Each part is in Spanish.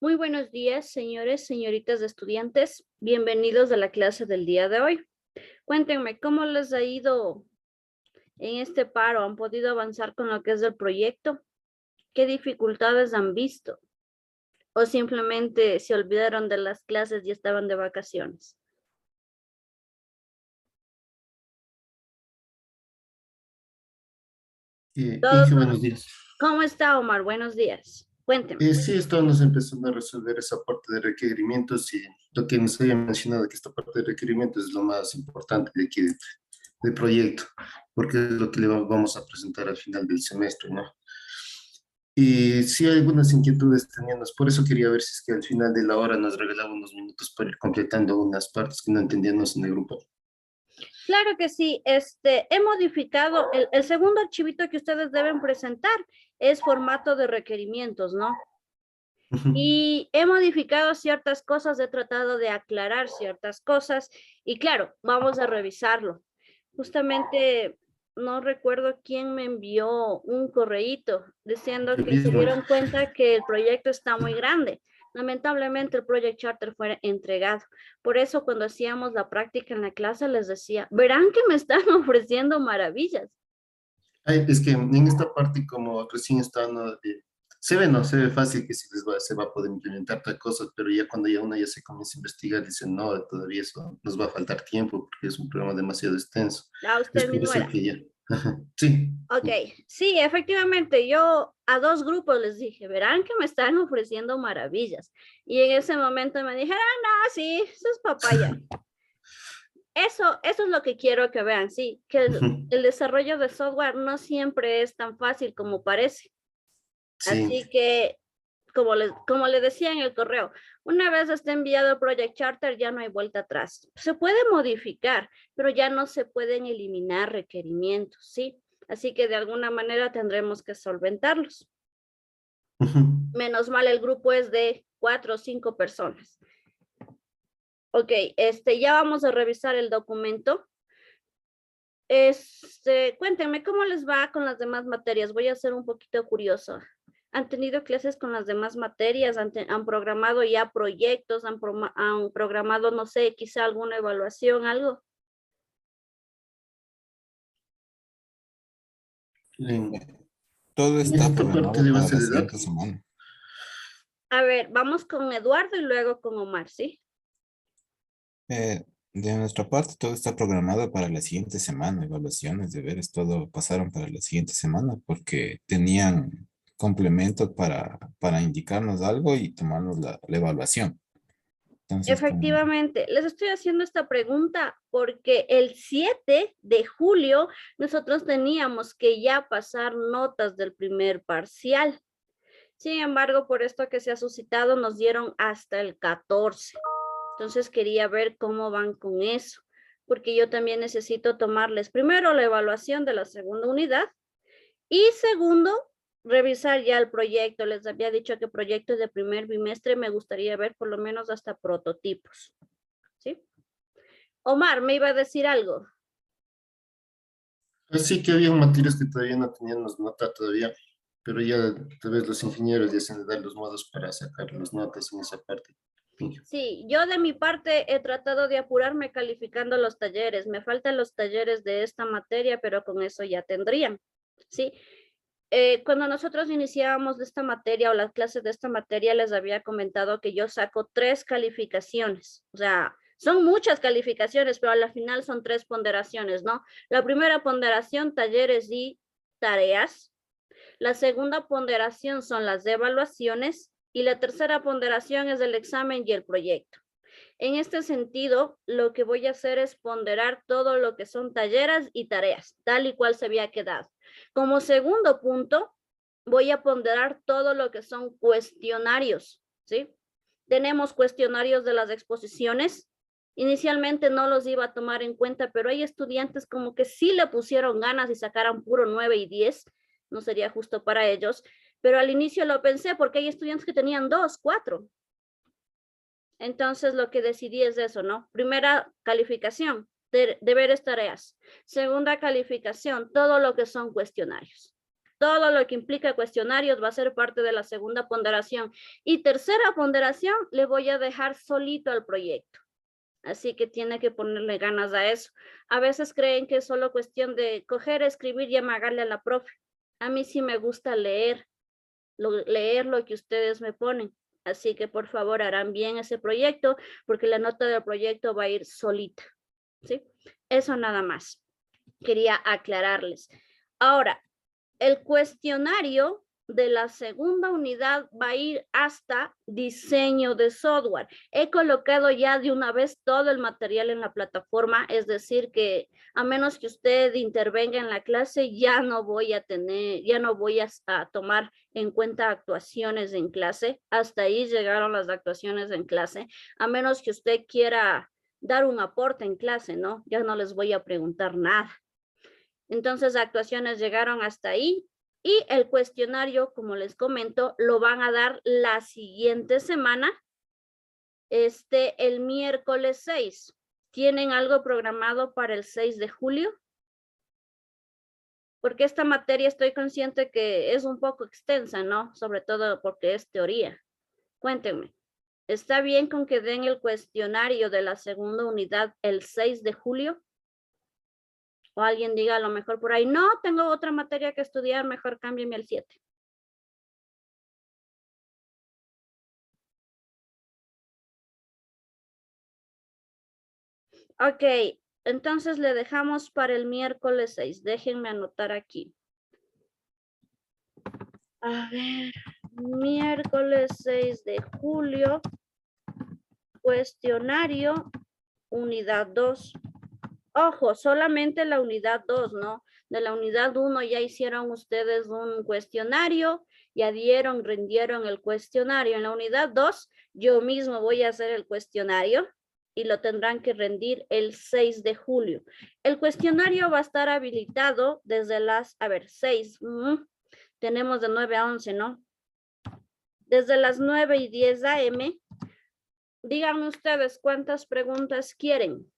Muy buenos días, señores, señoritas de estudiantes. Bienvenidos a la clase del día de hoy. Cuéntenme, ¿cómo les ha ido en este paro? ¿Han podido avanzar con lo que es el proyecto? ¿Qué dificultades han visto? ¿O simplemente se olvidaron de las clases y estaban de vacaciones? Todo- Inge, buenos días. ¿Cómo está, Omar? Buenos días. Cuénteme. Sí, estamos empezando a resolver esa parte de requerimientos y lo que nos había mencionado, que esta parte de requerimientos es lo más importante de aquí del proyecto, porque es lo que vamos a presentar al final del semestre, ¿no? Y sí hay algunas inquietudes teníamos, por eso quería ver si es que al final de la hora nos regalaba unos minutos para ir completando unas partes que no entendíamos en el grupo. Claro que sí, he modificado el segundo archivito que ustedes deben presentar es formato de requerimientos, ¿no? Ujú. Y he modificado ciertas cosas, he tratado de aclarar ciertas cosas y claro, vamos a revisarlo. Justamente no recuerdo quién me envió un correíto diciendo Yo que se mismo. dieron cuenta que el proyecto está muy grande. Lamentablemente el Project Charter fue entregado. Por eso cuando hacíamos la práctica en la clase les decía, verán que me están ofreciendo maravillas. Ay, es que en esta parte, como recién está, ¿no? Se ve, ¿no? Se ve fácil que se va a poder implementar tal cosa, pero ya cuando ya uno ya se comienza a investigar, dicen, no, todavía eso nos va a faltar tiempo porque es un programa demasiado extenso. A Es usted por mismo eso era. que ya. Ajá, sí. Ok, sí, efectivamente, yo a dos grupos les dije, verán que me están ofreciendo maravillas. Y en ese momento me dijeron, no, sí, eso es papaya. Eso es lo que quiero que vean, sí, que Ujú. el desarrollo de software no siempre es tan fácil como parece. Sí. Así que, como le decía en el correo, una vez esté enviado el Project Charter, ya no hay vuelta atrás. Se puede modificar, pero ya no se pueden eliminar requerimientos, ¿sí? Así que de alguna manera tendremos que solventarlos. Ujú. Menos mal el grupo es de 4 o 5 personas. Ok, ya vamos a revisar el documento. Cuéntenme cómo les va con las demás materias. Voy a ser un poquito curioso. ¿Han tenido clases con las demás materias? ¿Han programado ya proyectos? ¿Han programado, no sé, quizá alguna evaluación, algo? En, Todo en está esta parte programado de para base la de siguiente datos. semana. A ver, vamos con Eduardo y luego con Omar, ¿sí? De nuestra parte, todo está programado para la siguiente semana. Evaluaciones, deberes, todo pasaron para la siguiente semana porque tenían complementos para indicarnos algo y tomarnos la evaluación. Entonces, como Efectivamente, les estoy haciendo esta pregunta porque el 7 de julio nosotros teníamos que ya pasar notas del primer parcial. Sin embargo, por esto que se ha suscitado, nos dieron hasta el 14. Entonces quería ver cómo van con eso, porque yo también necesito tomarles primero la evaluación de la segunda unidad y segundo, revisar ya el proyecto. Les había dicho que proyectos de primer bimestre me gustaría ver por lo menos hasta prototipos. ¿Sí? Omar, me iba a decir algo. Así que había materias que todavía no teníamos nota todavía, pero ya tal vez los ingenieros ya se han de dar los modos para sacar las notas en esa parte. Inge. Sí, yo de mi parte he tratado de apurarme calificando los talleres. Me faltan los talleres de esta materia, pero con eso ya tendrían. Sí. Cuando nosotros iniciábamos de esta materia o las clases de esta materia, les había comentado que yo saco 3 calificaciones. O sea, son muchas calificaciones, pero a la final son 3 ponderaciones, ¿no? La primera ponderación, talleres y tareas. La segunda ponderación son las evaluaciones y la tercera ponderación es el examen y el proyecto. En este sentido, lo que voy a hacer es ponderar todo lo que son talleres y tareas, tal y cual se había quedado. Como segundo punto, voy a ponderar todo lo que son cuestionarios, ¿sí? Tenemos cuestionarios de las exposiciones. Inicialmente no los iba a tomar en cuenta, pero hay estudiantes como que sí le pusieron ganas y sacaron puro 9 y 10. No sería justo para ellos, pero al inicio lo pensé porque hay estudiantes que tenían 2, 4. Entonces lo que decidí es eso, ¿no? Primera calificación, deberes, tareas. Segunda calificación, todo lo que son cuestionarios. Todo lo que implica cuestionarios va a ser parte de la segunda ponderación. Y tercera ponderación, le voy a dejar solito al proyecto. Así que tiene que ponerle ganas a eso. A veces creen que es solo cuestión de coger, escribir y amagarle a la profe. A mí sí me gusta leer lo que ustedes me ponen. Así que por favor harán bien ese proyecto porque la nota del proyecto va a ir solita. ¿Sí? Eso nada más. Quería aclararles. Ahora, el cuestionario de la segunda unidad va a ir hasta diseño de software. He colocado ya de una vez todo el material en la plataforma, es decir que a menos que usted intervenga en la clase, ya no voy a tomar en cuenta actuaciones en clase. Hasta ahí llegaron las actuaciones en clase, a menos que usted quiera dar un aporte en clase, ¿no? Ya no les voy a preguntar nada. Entonces, actuaciones llegaron hasta ahí y el cuestionario, como les comento, lo van a dar la siguiente semana, el miércoles 6. ¿Tienen algo programado para el 6 de julio? Porque esta materia estoy consciente que es un poco extensa, ¿no? Sobre todo porque es teoría. Cuéntenme, ¿está bien con que den el cuestionario de la segunda unidad el 6 de julio? O alguien diga a lo mejor por ahí, no, tengo otra materia que estudiar, mejor cámbiame al 7. Ok, entonces le dejamos para el miércoles 6. Déjenme anotar aquí. A ver, miércoles 6 de julio, cuestionario, unidad 2. Ojo, solamente la unidad 2, ¿no? De la unidad 1 ya hicieron ustedes un cuestionario, ya rindieron el cuestionario. En la unidad 2, yo mismo voy a hacer el cuestionario y lo tendrán que rendir el 6 de julio. El cuestionario va a estar habilitado desde las, 6, tenemos de 9 a 11, ¿no? Desde las 9:10 a.m. Díganme ustedes cuántas preguntas quieren.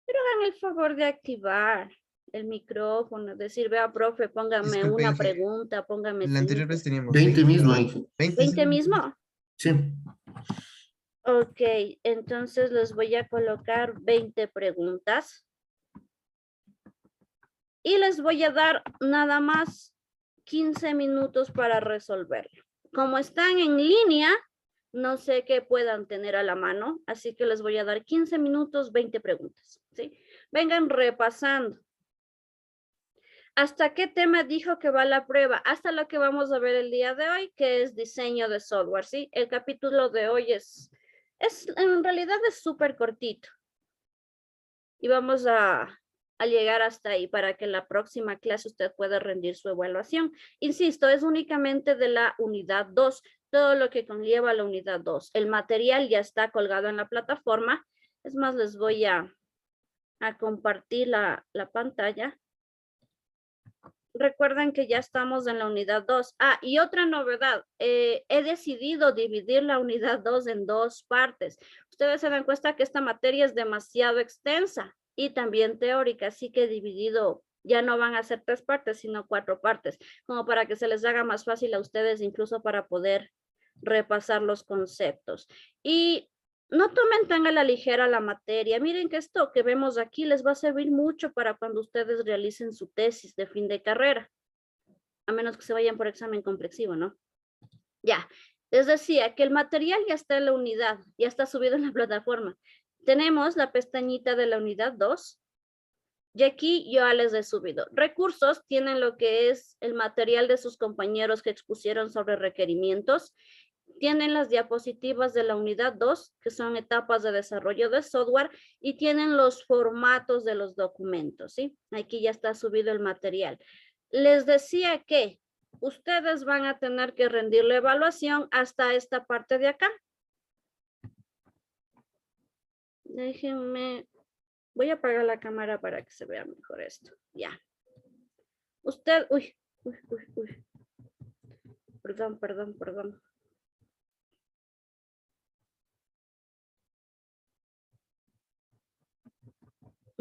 Pero hagan el favor de activar el micrófono, decir, vea, profe, póngame Disculpe, una Inge, pregunta, póngame la anterior 5. vez teníamos 20 20. mismo, Inge. 20, sí. ¿20 mismo? Sí. Ok, entonces les voy a colocar 20 preguntas. Y les voy a dar nada más 15 minutos para resolverlo. Como están en línea, no sé qué puedan tener a la mano, así que les voy a dar 15 minutos, 20 preguntas, ¿sí? Vengan repasando. ¿Hasta qué tema dijo que va la prueba? Hasta lo que vamos a ver el día de hoy, que es diseño de software, ¿sí? El capítulo de hoy en realidad es súper cortito. Y vamos a llegar hasta ahí para que en la próxima clase usted pueda rendir su evaluación. Insisto, es únicamente de la unidad 2, todo lo que conlleva la unidad 2. El material ya está colgado en la plataforma. Es más, les voy a compartir la pantalla. Recuerden que ya estamos en la unidad 2. Y otra novedad, he decidido dividir la unidad 2 en 2 partes. Ustedes se dan cuenta que esta materia es demasiado extensa y también teórica, así que he dividido, ya no van a ser 3 partes, sino 4 partes, como para que se les haga más fácil a ustedes, incluso para poder repasar los conceptos. Y no tomen tan a la ligera la materia. Miren que esto que vemos aquí les va a servir mucho para cuando ustedes realicen su tesis de fin de carrera. A menos que se vayan por examen complexivo, ¿no? Ya, les decía que el material ya está en la unidad, ya está subido en la plataforma. Tenemos la pestañita de la unidad 2. Y aquí yo ya les he subido. Recursos tienen lo que es el material de sus compañeros que expusieron sobre requerimientos. Tienen las diapositivas de la unidad 2, que son etapas de desarrollo de software, y tienen los formatos de los documentos, ¿sí? Aquí ya está subido el material. Les decía que ustedes van a tener que rendir la evaluación hasta esta parte de acá. Déjenme, voy a apagar la cámara para que se vea mejor esto. Ya. Usted, uy. Perdón.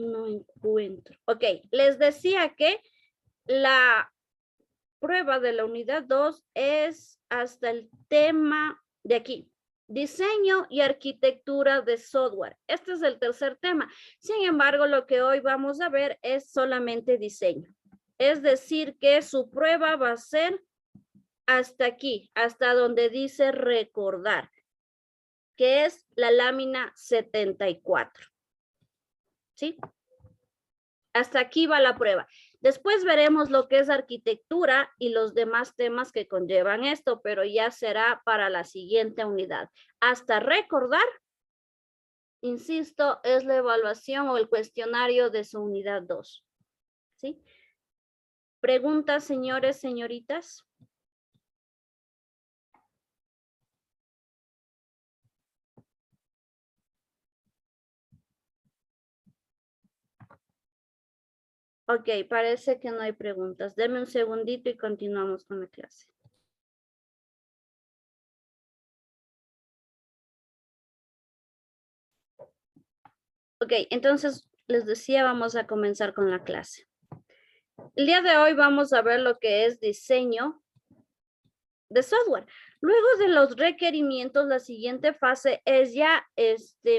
No encuentro. Ok, les decía que la prueba de la unidad 2 es hasta el tema de aquí. Diseño y arquitectura de software. Este es el tercer tema. Sin embargo, lo que hoy vamos a ver es solamente diseño. Es decir, que su prueba va a ser hasta aquí, hasta donde dice recordar, que es la lámina 74. ¿Sí? Hasta aquí va la prueba. Después veremos lo que es arquitectura y los demás temas que conllevan esto, pero ya será para la siguiente unidad. Hasta recordar, insisto, es la evaluación o el cuestionario de su unidad 2. ¿Sí? ¿Preguntas, señores, señoritas? Ok, parece que no hay preguntas. Deme un segundito y continuamos con la clase. Ok, entonces les decía, vamos a comenzar con la clase. El día de hoy vamos a ver lo que es diseño de software. Luego de los requerimientos, la siguiente fase es ya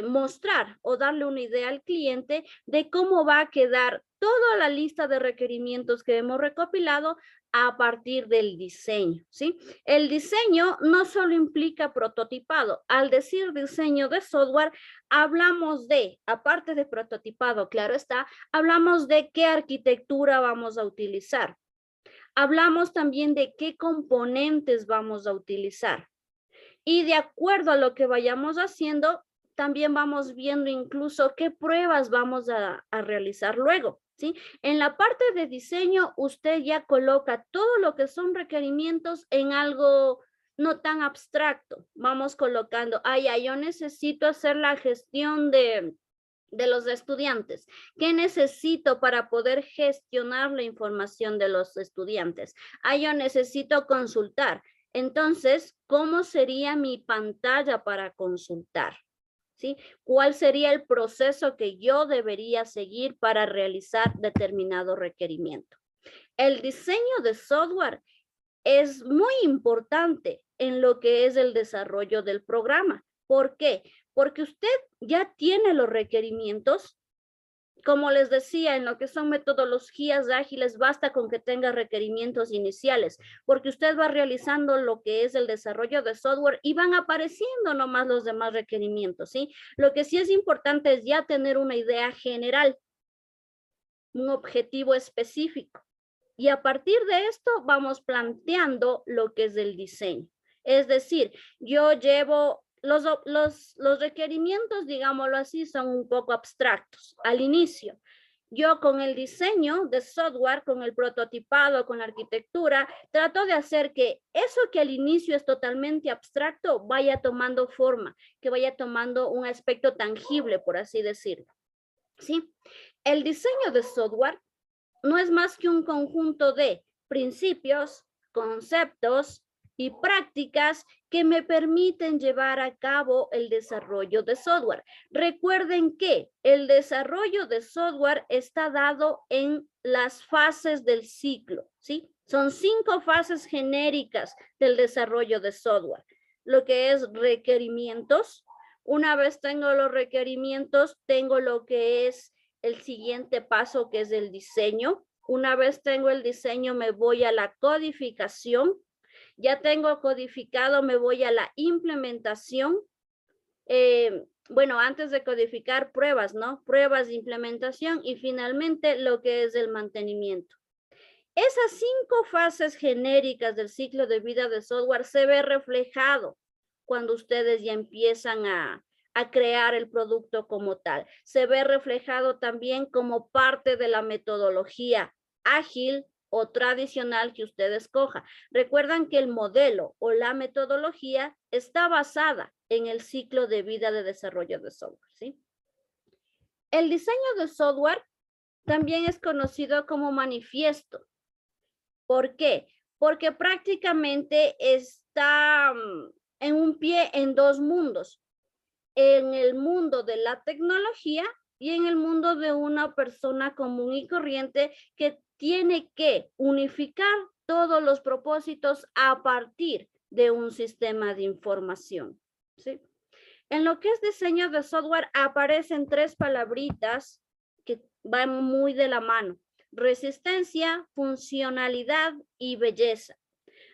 mostrar o darle una idea al cliente de cómo va a quedar toda la lista de requerimientos que hemos recopilado a partir del diseño, ¿sí? El diseño no solo implica prototipado. Al decir diseño de software, hablamos de, aparte de prototipado, claro está, hablamos de qué arquitectura vamos a utilizar. Hablamos también de qué componentes vamos a utilizar. Y de acuerdo a lo que vayamos haciendo, también vamos viendo incluso qué pruebas vamos a realizar luego, ¿sí? En la parte de diseño, usted ya coloca todo lo que son requerimientos en algo no tan abstracto. Vamos colocando, yo necesito hacer la gestión de los estudiantes. ¿Qué necesito para poder gestionar la información de los estudiantes? Yo necesito consultar. Entonces, ¿cómo sería mi pantalla para consultar? ¿Sí? ¿Cuál sería el proceso que yo debería seguir para realizar determinado requerimiento? El diseño de software es muy importante en lo que es el desarrollo del programa. ¿Por qué? Porque usted ya tiene los requerimientos. Como les decía, en lo que son metodologías ágiles, basta con que tenga requerimientos iniciales, porque usted va realizando lo que es el desarrollo de software y van apareciendo nomás los demás requerimientos, ¿sí? Lo que sí es importante es ya tener una idea general, un objetivo específico. Y a partir de esto vamos planteando lo que es el diseño. Es decir, yo llevo los requerimientos, digámoslo así, son un poco abstractos al inicio. Yo con el diseño de software, con el prototipado, con la arquitectura, trato de hacer que eso que al inicio es totalmente abstracto vaya tomando forma, que vaya tomando un aspecto tangible, por así decirlo. ¿Sí? El diseño de software no es más que un conjunto de principios, conceptos y prácticas que me permiten llevar a cabo el desarrollo de software. Recuerden que el desarrollo de software está dado en las fases del ciclo, ¿sí? Son 5 fases genéricas del desarrollo de software. Lo que es requerimientos. Una vez tengo los requerimientos, tengo lo que es el siguiente paso, que es el diseño. Una vez tengo el diseño, me voy a la codificación. Ya tengo codificado, me voy a la implementación. Bueno, antes de codificar, pruebas, ¿no? Pruebas de implementación y finalmente lo que es el mantenimiento. Esas 5 fases genéricas del ciclo de vida de software se ve reflejado cuando ustedes ya empiezan a crear el producto como tal. Se ve reflejado también como parte de la metodología ágil o tradicional que usted escoja. Recuerdan que el modelo o la metodología está basada en el ciclo de vida de desarrollo de software, ¿sí? El diseño de software también es conocido como manifiesto. ¿Por qué? Porque prácticamente está en un pie en 2 mundos. En el mundo de la tecnología y en el mundo de una persona común y corriente que tiene que unificar todos los propósitos a partir de un sistema de información, ¿sí? En lo que es diseño de software aparecen tres palabritas que van muy de la mano: resistencia, funcionalidad y belleza.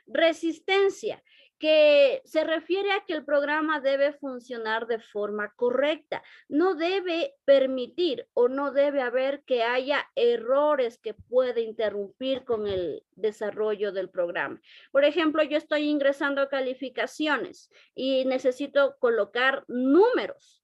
Resistencia, que se refiere a que el programa debe funcionar de forma correcta. No debe permitir o no debe haber que haya errores que pueda interrumpir con el desarrollo del programa. Por ejemplo, yo estoy ingresando calificaciones y necesito colocar números.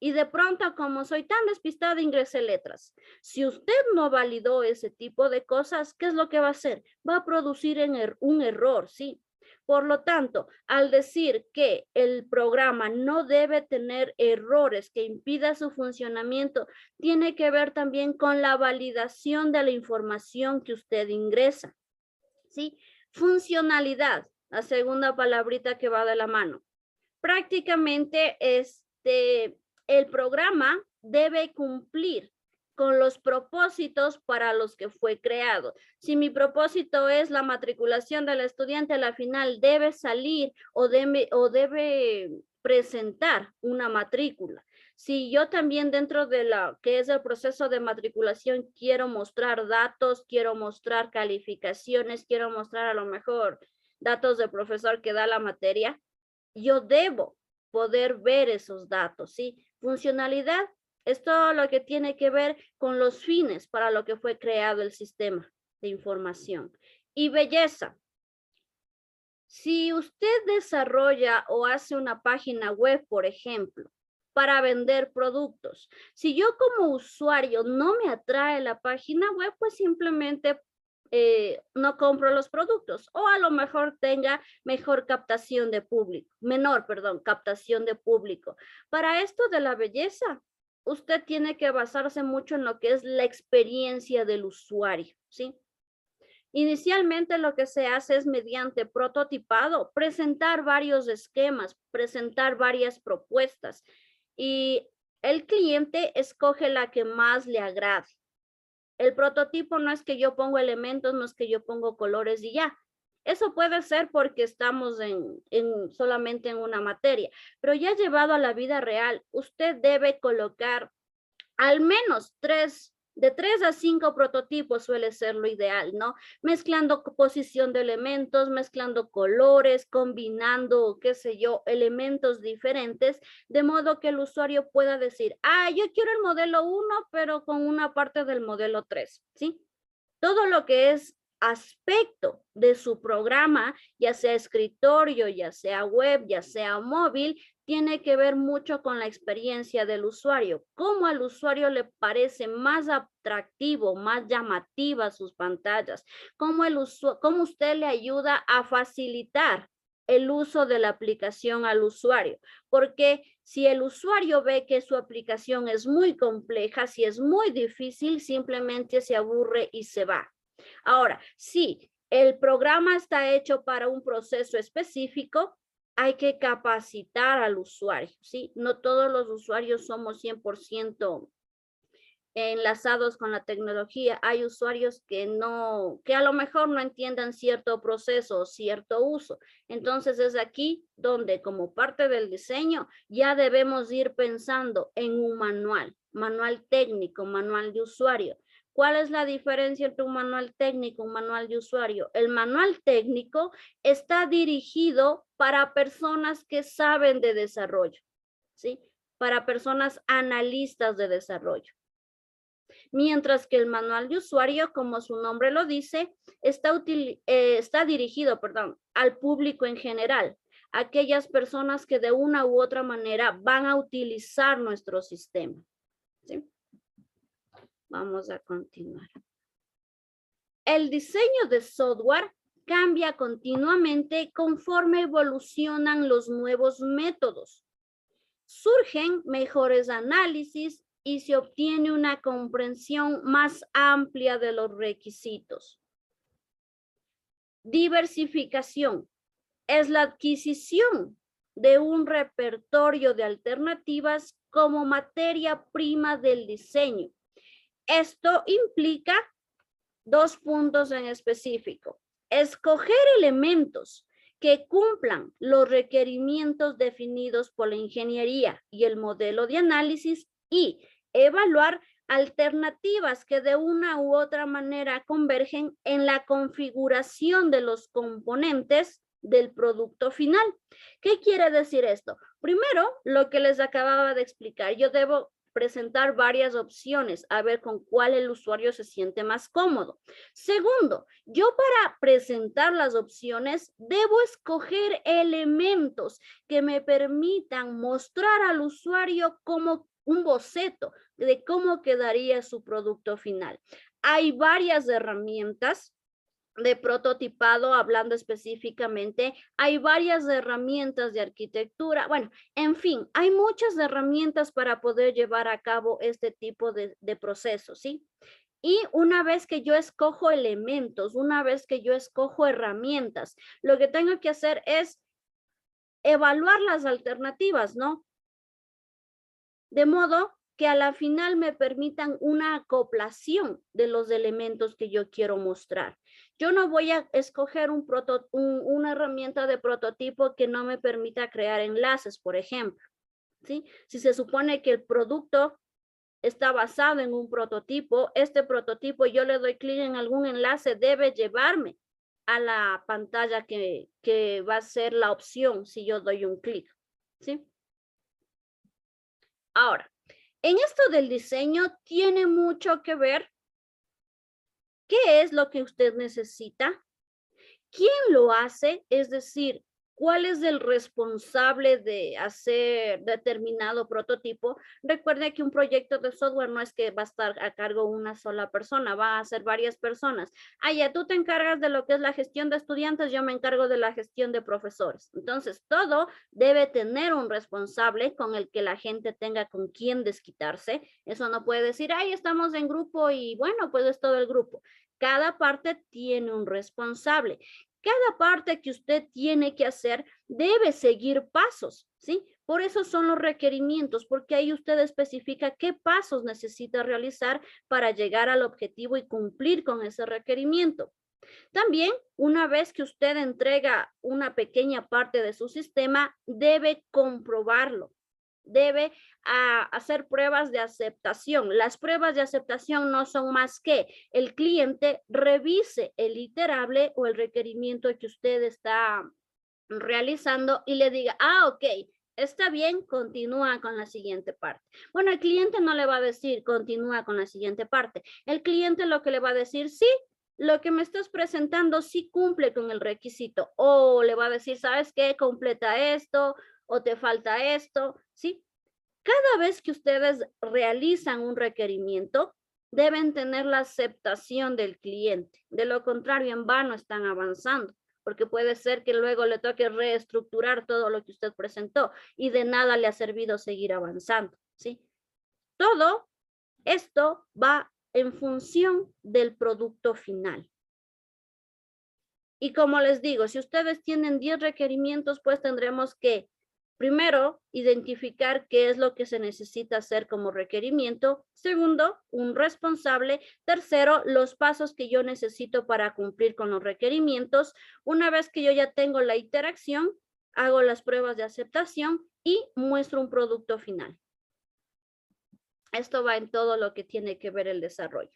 Y de pronto, como soy tan despistada, ingresé letras. Si usted no validó ese tipo de cosas, ¿qué es lo que va a hacer? Va a producir un error, ¿sí? Por lo tanto, al decir que el programa no debe tener errores que impidan su funcionamiento, tiene que ver también con la validación de la información que usted ingresa, ¿sí? Funcionalidad, la segunda palabrita que va de la mano. Prácticamente el programa debe cumplir con los propósitos para los que fue creado. Si mi propósito es la matriculación del estudiante, a la final debe salir o debe presentar una matrícula. Si yo también dentro de lo que es el proceso de matriculación quiero mostrar datos, quiero mostrar calificaciones, quiero mostrar a lo mejor datos del profesor que da la materia, yo debo poder ver esos datos, ¿sí? Funcionalidad es todo lo que tiene que ver con los fines para lo que fue creado el sistema de información. Y belleza. Si usted desarrolla o hace una página web, por ejemplo, para vender productos, si yo como usuario no me atrae la página web, pues simplemente no compro los productos, o a lo mejor tenga menor captación de público. Para esto de la belleza, usted tiene que basarse mucho en lo que es la experiencia del usuario, ¿sí? Inicialmente lo que se hace es mediante prototipado, presentar varios esquemas, presentar varias propuestas y el cliente escoge la que más le agrade. El prototipo no es que yo pongo elementos, no es que yo pongo colores y ya. Eso puede ser porque estamos solamente en una materia, pero ya llevado a la vida real, usted debe colocar al menos de 3 a 5 prototipos suele ser lo ideal, ¿no? Mezclando posición de elementos, mezclando colores, combinando, qué sé yo, elementos diferentes, de modo que el usuario pueda decir, yo quiero el modelo 1, pero con una parte del modelo 3, ¿sí? Todo lo que es aspecto de su programa, ya sea escritorio, ya sea web, ya sea móvil, tiene que ver mucho con la experiencia del usuario. Cómo al usuario le parece más atractivo, más llamativa sus pantallas. Cómo usted le ayuda a facilitar el uso de la aplicación al usuario. Porque si el usuario ve que su aplicación es muy compleja, si es muy difícil, simplemente se aburre y se va. Ahora, si el programa está hecho para un proceso específico, hay que capacitar al usuario, ¿sí? No todos los usuarios somos 100% enlazados con la tecnología. Hay usuarios que a lo mejor no entiendan cierto proceso o cierto uso. Entonces es aquí donde como parte del diseño ya debemos ir pensando en un manual técnico, manual de usuario. ¿Cuál es la diferencia entre un manual técnico y un manual de usuario? El manual técnico está dirigido para personas que saben de desarrollo, ¿sí? Para personas analistas de desarrollo. Mientras que el manual de usuario, como su nombre lo dice, está dirigido, al público en general, aquellas personas que de una u otra manera van a utilizar nuestro sistema, ¿sí? Vamos a continuar. El diseño de software cambia continuamente conforme evolucionan los nuevos métodos. Surgen mejores análisis y se obtiene una comprensión más amplia de los requisitos. Diversificación es la adquisición de un repertorio de alternativas como materia prima del diseño. Esto implica 2 puntos en específico. Escoger elementos que cumplan los requerimientos definidos por la ingeniería y el modelo de análisis y evaluar alternativas que de una u otra manera convergen en la configuración de los componentes del producto final. ¿Qué quiere decir esto? Primero, lo que les acababa de explicar, yo debo presentar varias opciones, a ver con cuál el usuario se siente más cómodo. Segundo, yo para presentar las opciones debo escoger elementos que me permitan mostrar al usuario como un boceto de cómo quedaría su producto final. Hay varias herramientas de prototipado, hablando específicamente, hay varias herramientas de arquitectura, bueno, en fin, hay muchas herramientas para poder llevar a cabo este tipo de procesos, ¿sí? Y una vez que yo escojo elementos, una vez que yo escojo herramientas, lo que tengo que hacer es evaluar las alternativas, ¿no? De modo que a la final me permitan una acoplación de los elementos que yo quiero mostrar. Yo no voy a escoger una herramienta de prototipo que no me permita crear enlaces, por ejemplo, ¿sí? Si se supone que el producto está basado en un prototipo, este prototipo yo le doy clic en algún enlace, debe llevarme a la pantalla que va a ser la opción si yo doy un clic, ¿sí? Ahora, en esto del diseño tiene mucho que ver qué es lo que usted necesita, quién lo hace, es decir, cuál es el responsable de hacer determinado prototipo. Recuerde que un proyecto de software no es que va a estar a cargo una sola persona, va a ser varias personas. Ah, ya tú te encargas de lo que es la gestión de estudiantes, yo me encargo de la gestión de profesores. Entonces, todo debe tener un responsable con el que la gente tenga con quién desquitarse. Eso no puede decir, ay, estamos en grupo y bueno, pues es todo el grupo. Cada parte tiene un responsable. Cada parte que usted tiene que hacer debe seguir pasos, ¿sí? Por eso son los requerimientos, porque ahí usted especifica qué pasos necesita realizar para llegar al objetivo y cumplir con ese requerimiento. También, una vez que usted entrega una pequeña parte de su sistema, debe comprobarlo. Debe hacer pruebas de aceptación. Las pruebas de aceptación no son más que el cliente revise el iterable o el requerimiento que usted está realizando y le diga, ah, ok, está bien, continúa con la siguiente parte. Bueno, el cliente no le va a decir, continúa con la siguiente parte. El cliente lo que le va a decir, sí, lo que me estás presentando sí cumple con el requisito. O le va a decir, ¿sabes qué? Completa esto o te falta esto, ¿sí? Cada vez que ustedes realizan un requerimiento, deben tener la aceptación del cliente. De lo contrario, en vano están avanzando, porque puede ser que luego le toque reestructurar todo lo que usted presentó y de nada le ha servido seguir avanzando, ¿sí? Todo esto va en función del producto final. Y como les digo, si ustedes tienen 10 requerimientos, pues tendremos que primero, identificar qué es lo que se necesita hacer como requerimiento. Segundo, un responsable. Tercero, los pasos que yo necesito para cumplir con los requerimientos. Una vez que yo ya tengo la interacción, hago las pruebas de aceptación y muestro un producto final. Esto va en todo lo que tiene que ver el desarrollo.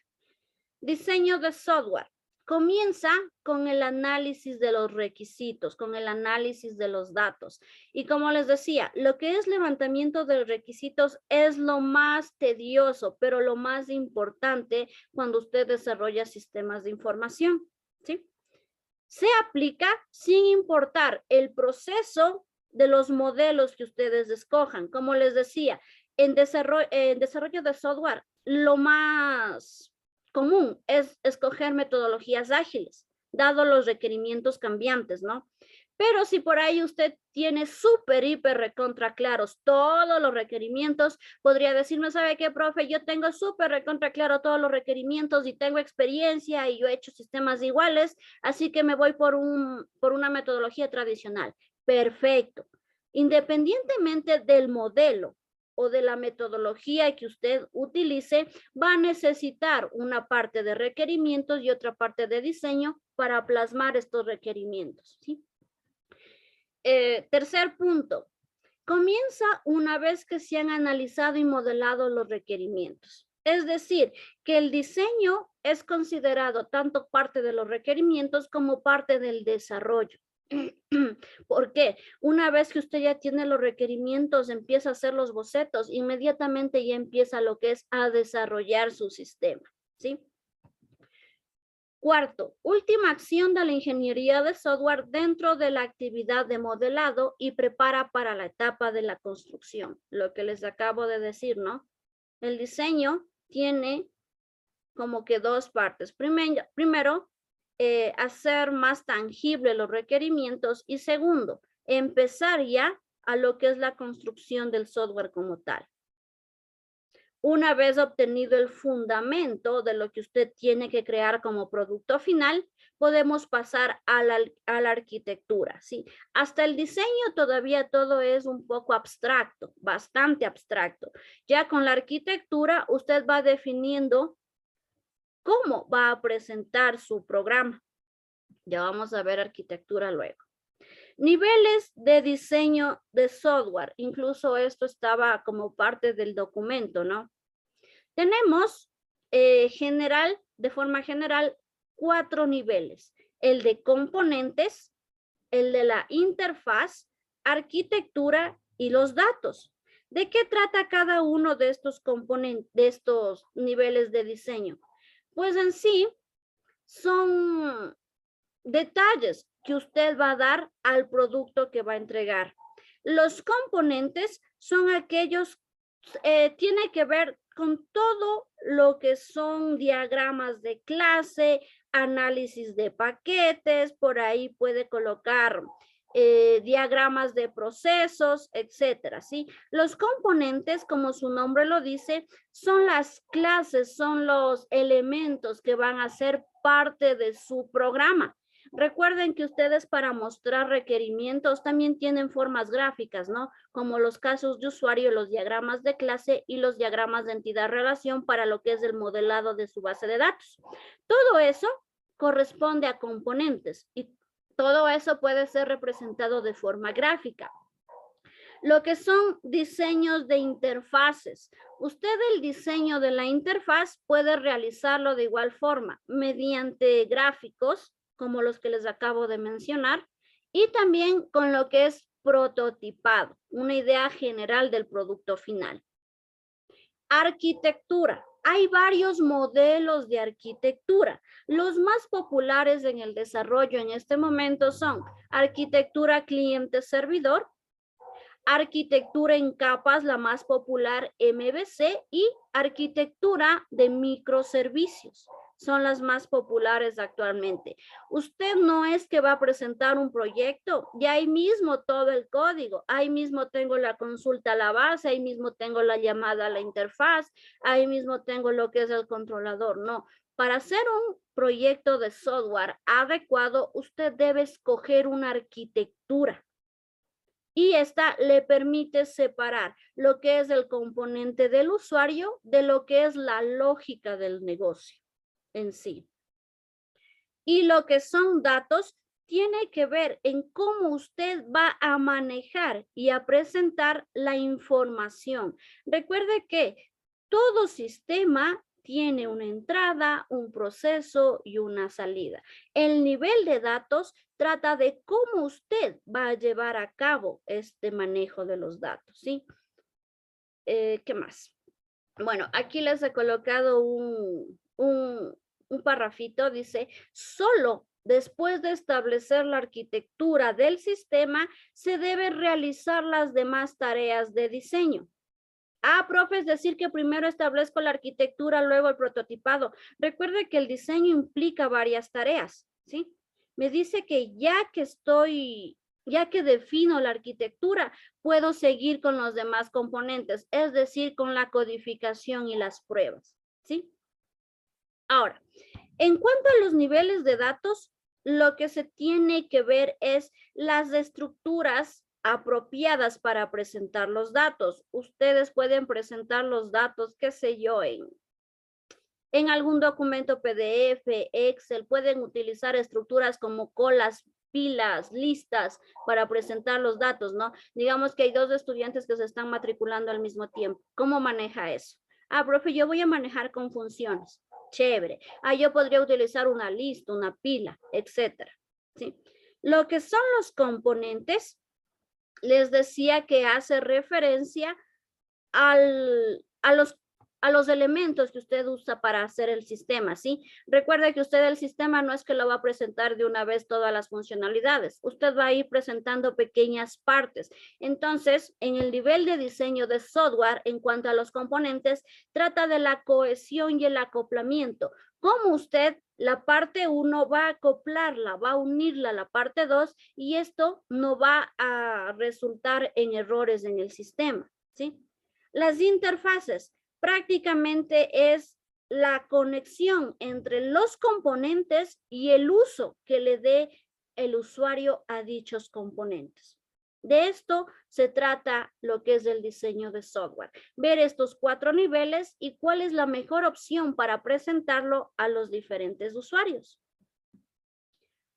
Diseño de software. Comienza con el análisis de los requisitos, con el análisis de los datos. Y como les decía, lo que es levantamiento de requisitos es lo más tedioso, pero lo más importante cuando usted desarrolla sistemas de información, ¿sí? Se aplica sin importar el proceso de los modelos que ustedes escojan. Como les decía, en desarrollo de software, lo más común es escoger metodologías ágiles, dado los requerimientos cambiantes, ¿no? Pero si por ahí usted tiene súper, hiper, recontra claros todos los requerimientos, podría decirme, ¿sabe qué, profe? Yo tengo súper, recontra claro todos los requerimientos y tengo experiencia y yo he hecho sistemas iguales, así que me voy por una metodología tradicional. Perfecto. Independientemente del modelo o de la metodología que usted utilice, va a necesitar una parte de requerimientos y otra parte de diseño para plasmar estos requerimientos, ¿sí? Tercer punto, comienza una vez que se han analizado y modelado los requerimientos. Es decir, que el diseño es considerado tanto parte de los requerimientos como parte del desarrollo. ¿Por qué? Una vez que usted ya tiene los requerimientos, empieza a hacer los bocetos, inmediatamente ya empieza lo que es a desarrollar su sistema, ¿sí? Cuarto, última acción de la ingeniería de software dentro de la actividad de modelado y prepara para la etapa de la construcción. Lo que les acabo de decir, ¿no? El diseño tiene como que dos partes. Primero, hacer más tangible los requerimientos y segundo, empezar ya a lo que es la construcción del software como tal. Una vez obtenido el fundamento de lo que usted tiene que crear como producto final, podemos pasar a la arquitectura, ¿sí? Hasta el diseño todavía todo es un poco abstracto, bastante abstracto. Ya con la arquitectura usted va definiendo cómo va a presentar su programa. Ya vamos a ver arquitectura luego. Niveles de diseño de software. Incluso esto estaba como parte del documento, ¿no? Tenemos de forma general, 4 niveles. El de componentes, el de la interfaz, arquitectura y los datos. ¿De qué trata cada uno de estos componentes, de estos niveles de diseño? Pues en sí son detalles que usted va a dar al producto que va a entregar. Los componentes son aquellos, tiene que ver con todo lo que son diagramas de clase, análisis de paquetes, por ahí puede colocar diagramas de procesos, etcétera, ¿sí? Los componentes, como su nombre lo dice, son las clases, son los elementos que van a ser parte de su programa. Recuerden que ustedes para mostrar requerimientos también tienen formas gráficas, ¿no? Como los casos de usuario, los diagramas de clase y los diagramas de entidad-relación para lo que es el modelado de su base de datos. Todo eso corresponde a componentes y todo eso puede ser representado de forma gráfica. Lo que son diseños de interfaces. Usted el diseño de la interfaz puede realizarlo de igual forma mediante gráficos, como los que les acabo de mencionar, y también con lo que es prototipado, una idea general del producto final. Arquitectura. Hay varios modelos de arquitectura. Los más populares en el desarrollo en este momento son arquitectura cliente-servidor, arquitectura en capas, la más popular MVC, y arquitectura de microservicios. Son las más populares actualmente. Usted no es que va a presentar un proyecto, y ahí mismo todo el código, ahí mismo tengo la consulta a la base, ahí mismo tengo la llamada a la interfaz, ahí mismo tengo lo que es el controlador. No, para hacer un proyecto de software adecuado, usted debe escoger una arquitectura. Y esta le permite separar lo que es el componente del usuario de lo que es la lógica del negocio en sí. Y lo que son datos tiene que ver en cómo usted va a manejar y a presentar la información. Recuerde que todo sistema tiene una entrada, un proceso y una salida. El nivel de datos trata de cómo usted va a llevar a cabo este manejo de los datos, ¿sí? ¿Qué más? Bueno, aquí les he colocado un parrafito, dice, solo después de establecer la arquitectura del sistema, se deben realizar las demás tareas de diseño. Ah, profe, es decir que primero establezco la arquitectura, luego el prototipado. Recuerde que el diseño implica varias tareas, ¿sí? Me dice que ya que defino la arquitectura, puedo seguir con los demás componentes, es decir, con la codificación y las pruebas, ¿sí? Ahora, en cuanto a los niveles de datos, lo que se tiene que ver es las estructuras apropiadas para presentar los datos. Ustedes pueden presentar los datos, qué sé yo, en algún documento PDF, Excel, pueden utilizar estructuras como colas, pilas, listas para presentar los datos, ¿no? Digamos que hay 2 estudiantes que se están matriculando al mismo tiempo. ¿Cómo maneja eso? Ah, profe, yo voy a manejar con funciones. Chévere. Ah, yo podría utilizar una lista, una pila, etcétera. ¿Sí? Lo que son los componentes, les decía que hace referencia a los elementos que usted usa para hacer el sistema, ¿sí? Recuerde que usted el sistema no es que lo va a presentar de una vez todas las funcionalidades. Usted va a ir presentando pequeñas partes. Entonces, en el nivel de diseño de software, en cuanto a los componentes, trata de la cohesión y el acoplamiento. Cómo usted la parte 1 va a acoplarla, va a unirla a la parte 2 y esto no va a resultar en errores en el sistema, ¿sí? Las interfaces prácticamente es la conexión entre los componentes y el uso que le dé el usuario a dichos componentes. De esto se trata lo que es el diseño de software. Ver estos 4 niveles y cuál es la mejor opción para presentarlo a los diferentes usuarios.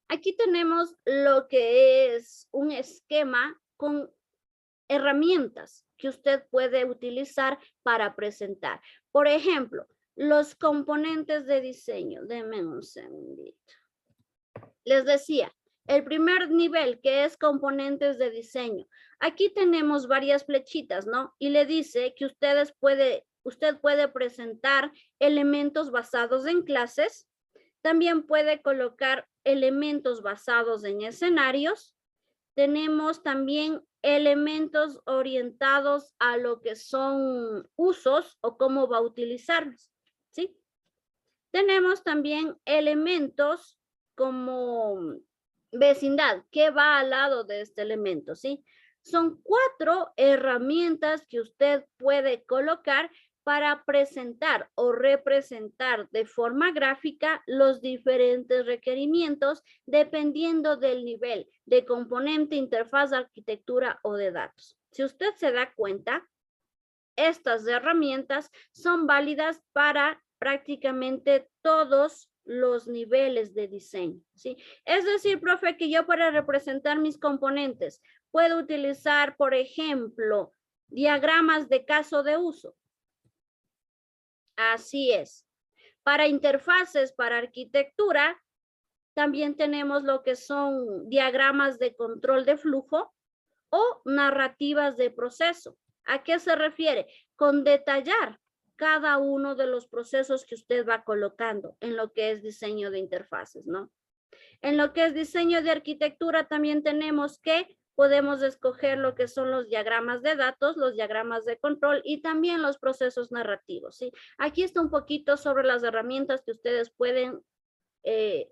Aquí tenemos lo que es un esquema con herramientas que usted puede utilizar para presentar. Por ejemplo, los componentes de diseño. Denme un segundito. Les decía, el primer nivel que es componentes de diseño. Aquí tenemos varias flechitas, ¿no? Y le dice que usted puede presentar elementos basados en clases. También puede colocar elementos basados en escenarios. Tenemos también elementos orientados a lo que son usos o cómo va a utilizarlos, ¿sí? Tenemos también elementos como vecindad, ¿qué va al lado de este elemento, sí? Son 4 herramientas que usted puede colocar para presentar o representar de forma gráfica los diferentes requerimientos dependiendo del nivel de componente, interfaz, arquitectura o de datos. Si usted se da cuenta, estas herramientas son válidas para prácticamente todos los niveles de diseño, ¿sí? Es decir, profe, que yo para representar mis componentes puedo utilizar, por ejemplo, diagramas de caso de uso. Así es. Para interfaces, para arquitectura, también tenemos lo que son diagramas de control de flujo o narrativas de proceso. ¿A qué se refiere? Con detallar cada uno de los procesos que usted va colocando en lo que es diseño de interfaces, ¿no? En lo que es diseño de arquitectura también tenemos que podemos escoger lo que son los diagramas de datos, los diagramas de control y también los procesos narrativos, ¿sí? Aquí está un poquito sobre las herramientas que ustedes pueden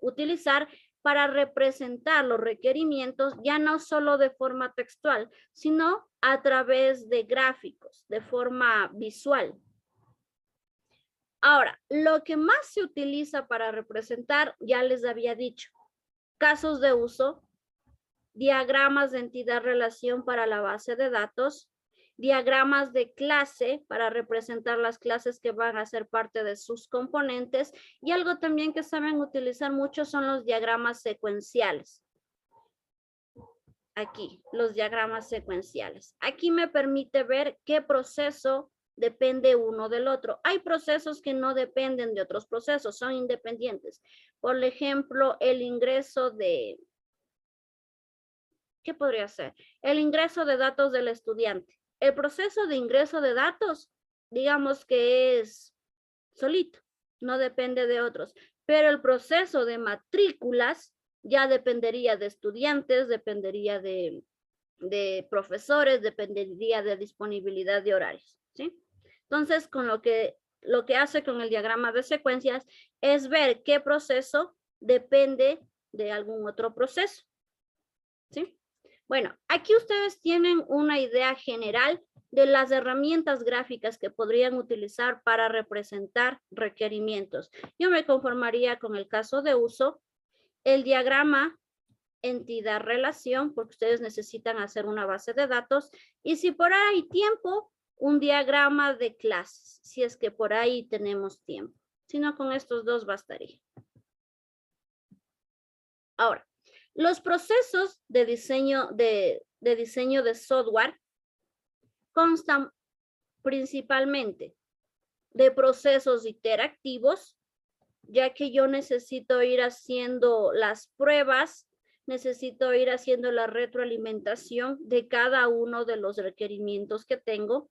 utilizar para representar los requerimientos, ya no solo de forma textual, sino a través de gráficos, de forma visual. Ahora, lo que más se utiliza para representar, ya les había dicho, casos de uso, diagramas de entidad-relación para la base de datos, diagramas de clase para representar las clases que van a ser parte de sus componentes y algo también que saben utilizar mucho son los diagramas secuenciales. Aquí, los diagramas secuenciales. Aquí me permite ver qué proceso depende uno del otro. Hay procesos que no dependen de otros procesos, son independientes. Por ejemplo, el ingreso de... ¿Qué podría ser? El ingreso de datos del estudiante. El proceso de ingreso de datos, digamos que es solito, no depende de otros. Pero el proceso de matrículas ya dependería de estudiantes, dependería de profesores, dependería de disponibilidad de horarios, ¿sí? Entonces, con lo que hace con el diagrama de secuencias es ver qué proceso depende de algún otro proceso, ¿sí? Bueno, aquí ustedes tienen una idea general de las herramientas gráficas que podrían utilizar para representar requerimientos. Yo me conformaría con el caso de uso, el diagrama entidad relación, porque ustedes necesitan hacer una base de datos, y si por ahí hay tiempo, un diagrama de clases, si es que por ahí tenemos tiempo. Si no, con estos dos bastaría. Ahora, los procesos de diseño de software constan principalmente de procesos interactivos, ya que yo necesito ir haciendo las pruebas, necesito ir haciendo la retroalimentación de cada uno de los requerimientos que tengo.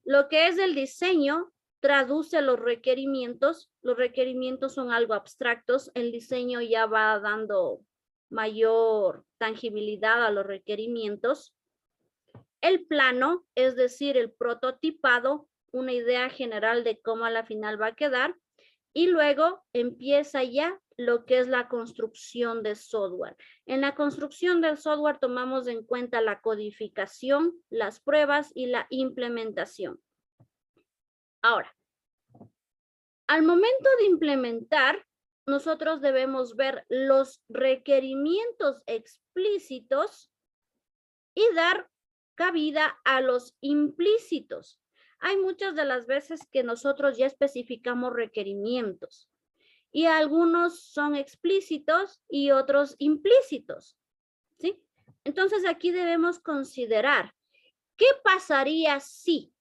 Lo que es el diseño traduce los requerimientos son algo abstractos, el diseño ya va dando mayor tangibilidad a los requerimientos. El plano, es decir, el prototipado, una idea general de cómo a la final va a quedar, y luego empieza ya lo que es la construcción de software. En la construcción del software tomamos en cuenta la codificación, las pruebas y la implementación. Ahora, al momento de implementar, nosotros debemos ver los requerimientos explícitos y dar cabida a los implícitos. Hay muchas de las veces que nosotros ya especificamos requerimientos y algunos son explícitos y otros implícitos, ¿sí? Entonces aquí debemos considerar qué pasaría si.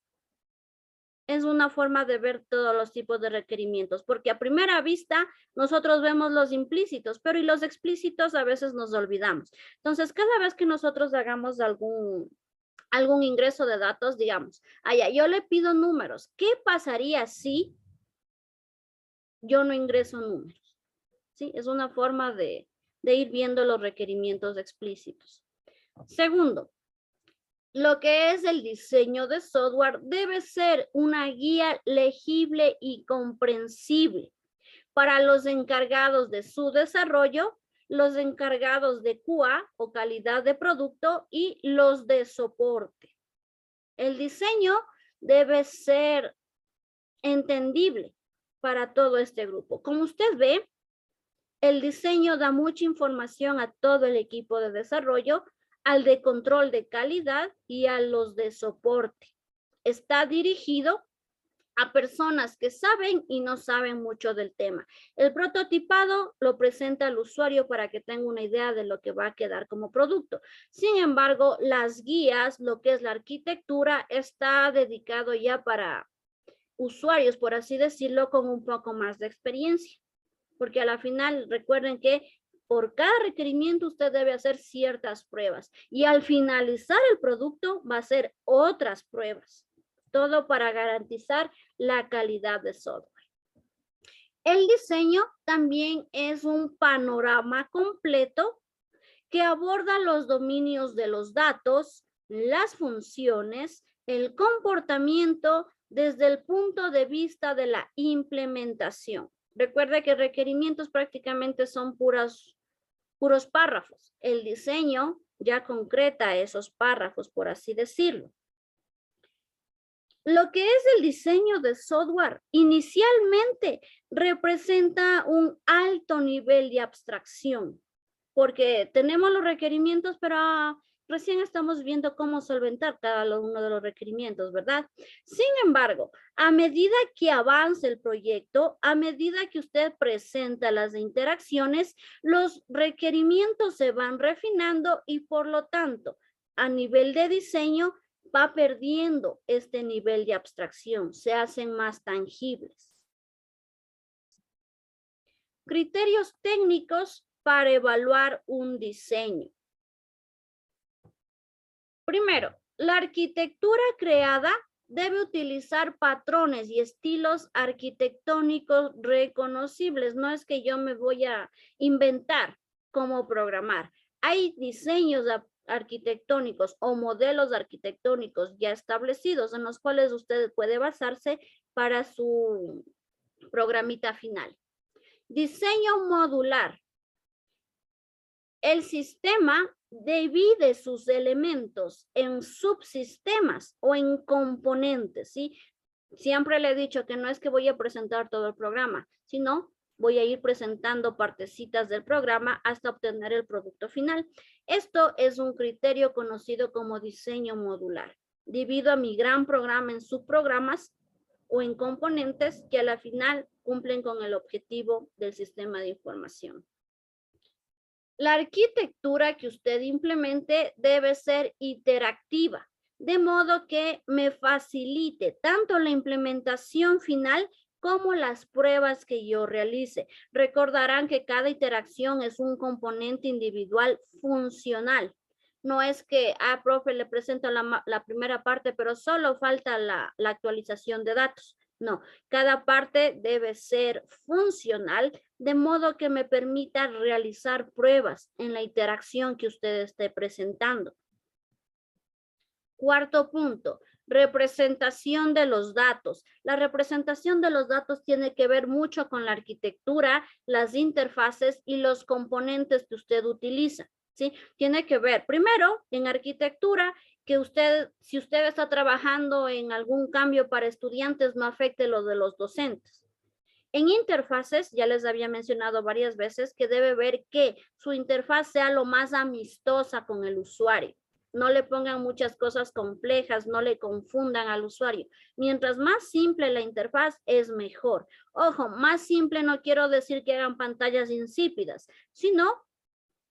Es una forma de ver todos los tipos de requerimientos, porque a primera vista nosotros vemos los implícitos, pero y los explícitos a veces nos olvidamos. Entonces, cada vez que nosotros hagamos algún ingreso de datos, digamos, yo le pido números. ¿Qué pasaría si yo no ingreso números? ¿Sí? Es una forma de ir viendo los requerimientos explícitos. Segundo, lo que es el diseño de software debe ser una guía legible y comprensible para los encargados de su desarrollo, los encargados de QA o calidad de producto y los de soporte. El diseño debe ser entendible para todo este grupo. Como usted ve, el diseño da mucha información a todo el equipo de desarrollo, al de control de calidad y a los de soporte. Está dirigido a personas que saben y no saben mucho del tema. El prototipado lo presenta al usuario para que tenga una idea de lo que va a quedar como producto. Sin embargo, las guías, lo que es la arquitectura, está dedicado ya para usuarios, por así decirlo, con un poco más de experiencia. Porque a la final, recuerden que por cada requerimiento usted debe hacer ciertas pruebas y al finalizar el producto va a hacer otras pruebas. Todo para garantizar la calidad de software. El diseño también es un panorama completo que aborda los dominios de los datos, las funciones, el comportamiento desde el punto de vista de la implementación. Recuerda que requerimientos prácticamente son puros párrafos. El diseño ya concreta esos párrafos, por así decirlo. Lo que es el diseño de software inicialmente representa un alto nivel de abstracción, porque tenemos los requerimientos, pero recién estamos viendo cómo solventar cada uno de los requerimientos, ¿verdad? Sin embargo, a medida que avance el proyecto, a medida que usted presenta las interacciones, los requerimientos se van refinando y por lo tanto, a nivel de diseño, va perdiendo este nivel de abstracción, se hacen más tangibles. Criterios técnicos para evaluar un diseño. Primero, la arquitectura creada debe utilizar patrones y estilos arquitectónicos reconocibles. No es que yo me voy a inventar cómo programar. Hay diseños arquitectónicos o modelos arquitectónicos ya establecidos en los cuales usted puede basarse para su programita final. Diseño modular. El sistema divide sus elementos en subsistemas o en componentes, ¿sí? Siempre le he dicho que no es que voy a presentar todo el programa, sino voy a ir presentando partecitas del programa hasta obtener el producto final. Esto es un criterio conocido como diseño modular. Divido a mi gran programa en subprogramas o en componentes que a la final cumplen con el objetivo del sistema de información. La arquitectura que usted implemente debe ser interactiva, de modo que me facilite tanto la implementación final como las pruebas que yo realice. Recordarán que cada interacción es un componente individual funcional. No es que, profe, le presento la primera parte, pero solo falta la actualización de datos. No, cada parte debe ser funcional, de modo que me permita realizar pruebas en la interacción que usted esté presentando. Cuarto punto, representación de los datos. La representación de los datos tiene que ver mucho con la arquitectura, las interfaces y los componentes que usted utiliza, ¿sí? Tiene que ver, primero, en arquitectura, que si usted está trabajando en algún cambio para estudiantes, no afecte lo de los docentes. En interfaces, ya les había mencionado varias veces que debe ver que su interfaz sea lo más amistosa con el usuario. No le pongan muchas cosas complejas, no le confundan al usuario. Mientras más simple la interfaz, es mejor. Ojo, más simple no quiero decir que hagan pantallas insípidas, sino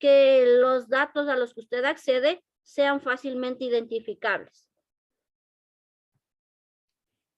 que los datos a los que usted accede sean fácilmente identificables.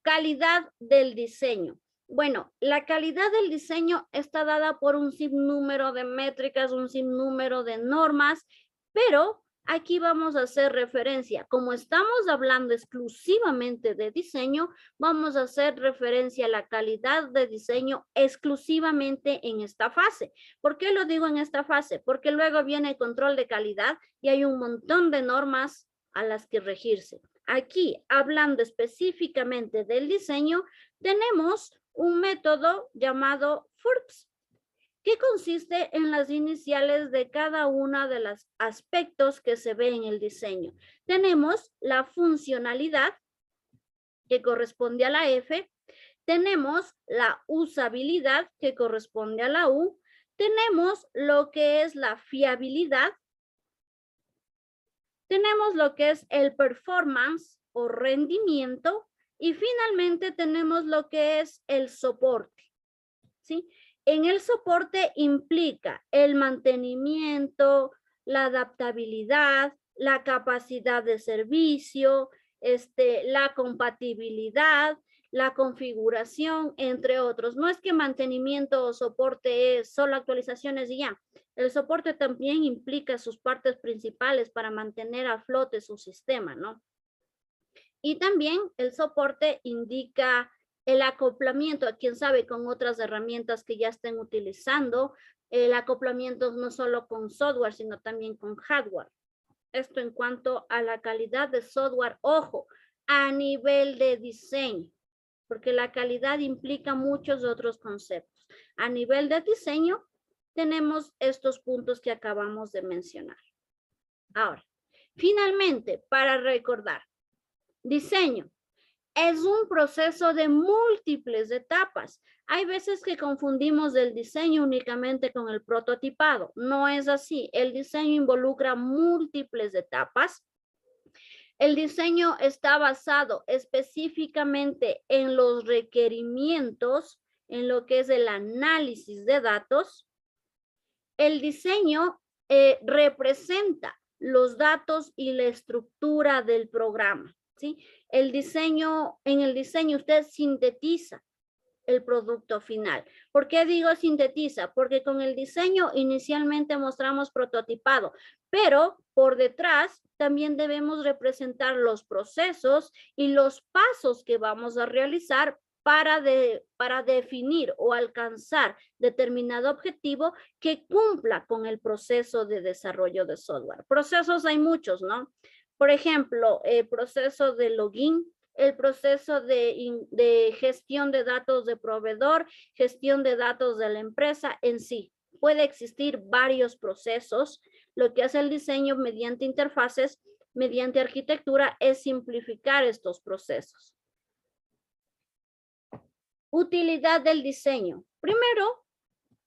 Calidad del diseño. Bueno, la calidad del diseño está dada por un sinnúmero de métricas, un sinnúmero de normas, pero aquí vamos a hacer referencia. Como estamos hablando exclusivamente de diseño, vamos a hacer referencia a la calidad de diseño exclusivamente en esta fase. ¿Por qué lo digo en esta fase? Porque luego viene el control de calidad y hay un montón de normas a las que regirse. Aquí, hablando específicamente del diseño, tenemos un método llamado FURPS, que consiste en las iniciales de cada uno de los aspectos que se ve en el diseño. Tenemos la funcionalidad, que corresponde a la F, tenemos la usabilidad, que corresponde a la U, tenemos lo que es la fiabilidad, tenemos lo que es el performance o rendimiento y finalmente tenemos lo que es el soporte, ¿sí? En el soporte implica el mantenimiento, la adaptabilidad, la capacidad de servicio, la compatibilidad, la configuración, entre otros. No es que mantenimiento o soporte es solo actualizaciones y ya. El soporte también implica sus partes principales para mantener a flote su sistema, ¿no? Y también el soporte indica el acoplamiento, quién sabe, con otras herramientas que ya estén utilizando. El acoplamiento no solo con software, sino también con hardware. Esto en cuanto a la calidad de software, ojo, a nivel de diseño, porque la calidad implica muchos otros conceptos. A nivel de diseño, tenemos estos puntos que acabamos de mencionar. Ahora, finalmente, para recordar, diseño es un proceso de múltiples etapas. Hay veces que confundimos el diseño únicamente con el prototipado. No es así. El diseño involucra múltiples etapas. El diseño está basado específicamente en los requerimientos, en lo que es el análisis de datos. El diseño representa los datos y la estructura del programa, ¿sí? En el diseño usted sintetiza el producto final. ¿Por qué digo sintetiza? Porque con el diseño inicialmente mostramos prototipado, pero por detrás también debemos representar los procesos y los pasos que vamos a realizar para definir o alcanzar determinado objetivo que cumpla con el proceso de desarrollo de software. Procesos hay muchos, ¿no? Por ejemplo, el proceso de login, el proceso de gestión de datos de proveedor, gestión de datos de la empresa en sí. Puede existir varios procesos. Lo que hace el diseño mediante interfaces, mediante arquitectura, es simplificar estos procesos. Utilidad del diseño. Primero,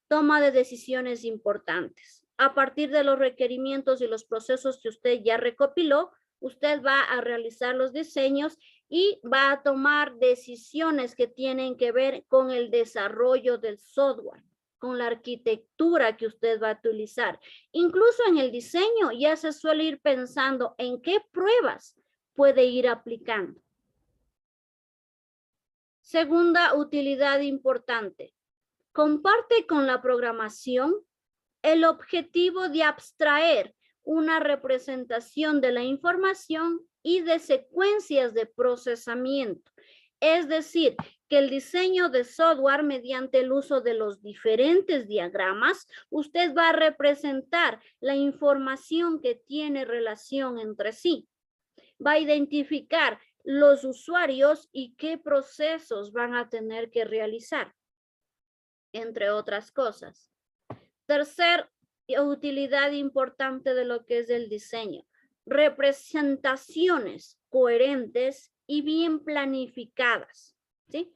toma de decisiones importantes. A partir de los requerimientos y los procesos que usted ya recopiló, usted va a realizar los diseños y va a tomar decisiones que tienen que ver con el desarrollo del software, con la arquitectura que usted va a utilizar. Incluso en el diseño ya se suele ir pensando en qué pruebas puede ir aplicando. Segunda utilidad importante. Comparte con la programación el objetivo de abstraer una representación de la información y de secuencias de procesamiento. Es decir, que el diseño de software mediante el uso de los diferentes diagramas, usted va a representar la información que tiene relación entre sí. Va a identificar los usuarios y qué procesos van a tener que realizar, entre otras cosas. Tercer utilidad importante de lo que es el diseño. Representaciones coherentes y bien planificadas, ¿sí?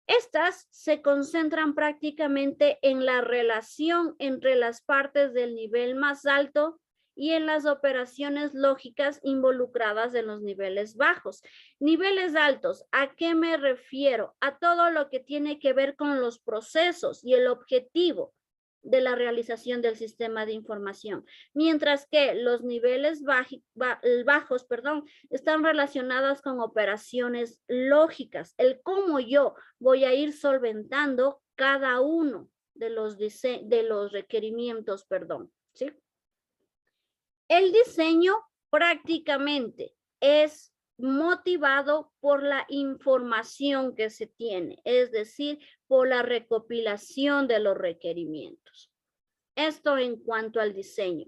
Estas se concentran prácticamente en la relación entre las partes del nivel más alto y en las operaciones lógicas involucradas en los niveles bajos. Niveles altos, ¿a qué me refiero? A todo lo que tiene que ver con los procesos y el objetivo de la realización del sistema de información, mientras que los niveles bajos, están relacionados con operaciones lógicas, el cómo yo voy a ir solventando cada uno de los requerimientos, ¿sí? El diseño prácticamente es motivado por la información que se tiene, es decir, por la recopilación de los requerimientos. Esto en cuanto al diseño.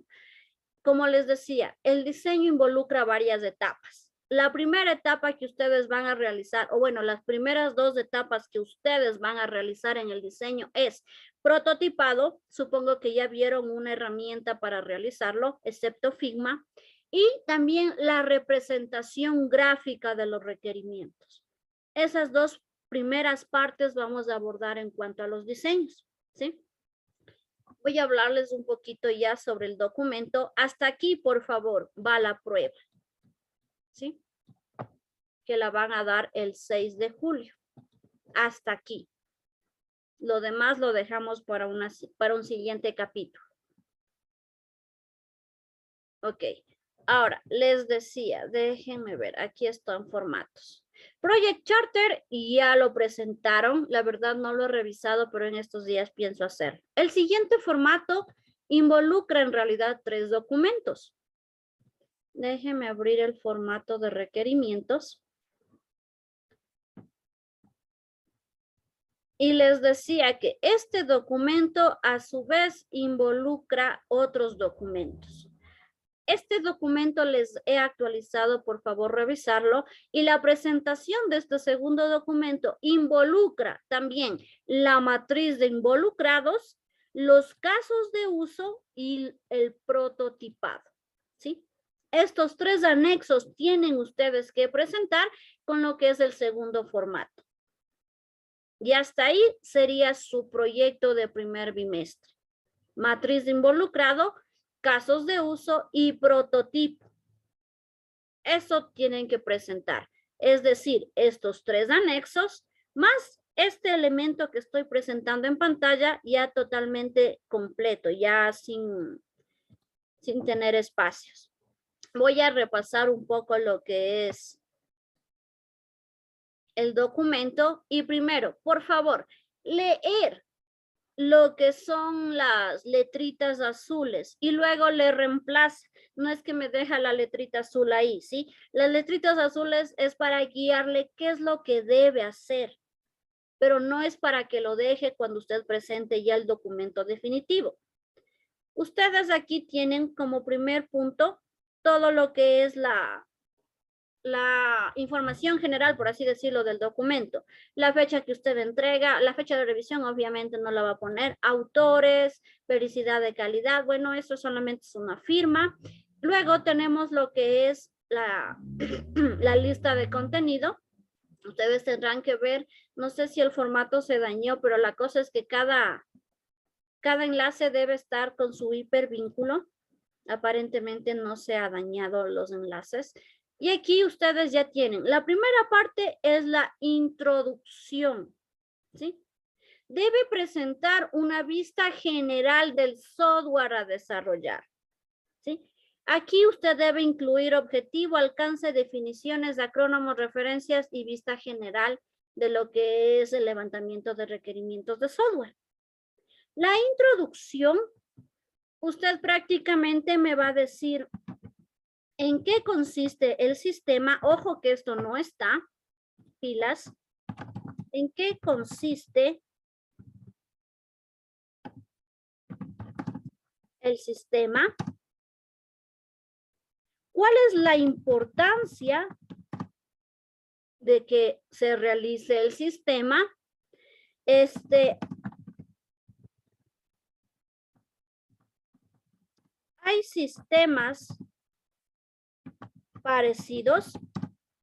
Como les decía, el diseño involucra varias etapas. La primera etapa que ustedes van a realizar, o bueno, las primeras dos etapas que ustedes van a realizar en el diseño es prototipado. Supongo que ya vieron una herramienta para realizarlo, excepto Figma. Y también la representación gráfica de los requerimientos. Esas dos primeras partes vamos a abordar en cuanto a los diseños, ¿sí? Voy a hablarles un poquito ya sobre el documento. Hasta aquí, por favor, va la prueba, ¿sí? Que la van a dar el 6 de julio. Hasta aquí. Lo demás lo dejamos para un siguiente capítulo. Ok. Ahora, les decía, déjenme ver, aquí están formatos. Project Charter ya lo presentaron, la verdad no lo he revisado, pero en estos días pienso hacer. El siguiente formato involucra en realidad 3 documentos. Déjenme abrir el formato de requerimientos. Y les decía que este documento a su vez involucra otros documentos. Este documento les he actualizado, por favor revisarlo, y la presentación de este segundo documento involucra también la matriz de involucrados, los casos de uso y el prototipado, ¿sí? Estos 3 anexos tienen ustedes que presentar con lo que es el segundo formato. Y hasta ahí sería su proyecto de primer bimestre. Matriz de involucrado, casos de uso y prototipo. Eso tienen que presentar. Es decir, estos 3 anexos más este elemento que estoy presentando en pantalla ya totalmente completo, ya sin tener espacios. Voy a repasar un poco lo que es el documento y primero, por favor, leer lo que son las letritas azules y luego le reemplaza. No es que me deja la letrita azul ahí, ¿sí? Las letritas azules es para guiarle qué es lo que debe hacer, pero no es para que lo deje cuando usted presente ya el documento definitivo. Ustedes aquí tienen como primer punto todo lo que es la información general, por así decirlo, del documento. La fecha que usted entrega, la fecha de revisión obviamente no la va a poner, autores, vericidad de calidad, bueno, eso solamente es una firma. Luego tenemos lo que es la lista de contenido. Ustedes tendrán que ver, no sé si el formato se dañó, pero la cosa es que cada Cada enlace debe estar con su hipervínculo. Aparentemente no se ha dañado los enlaces. Y aquí ustedes ya tienen. La primera parte es la introducción, ¿sí? Debe presentar una vista general del software a desarrollar, ¿sí? Aquí usted debe incluir objetivo, alcance, definiciones, acrónomos, referencias y vista general de lo que es el levantamiento de requerimientos de software. La introducción, usted prácticamente me va a decir en qué consiste el sistema. Ojo que esto no está, pilas. ¿En qué consiste el sistema? ¿Cuál es la importancia de que se realice el sistema? Hay sistemas parecidos.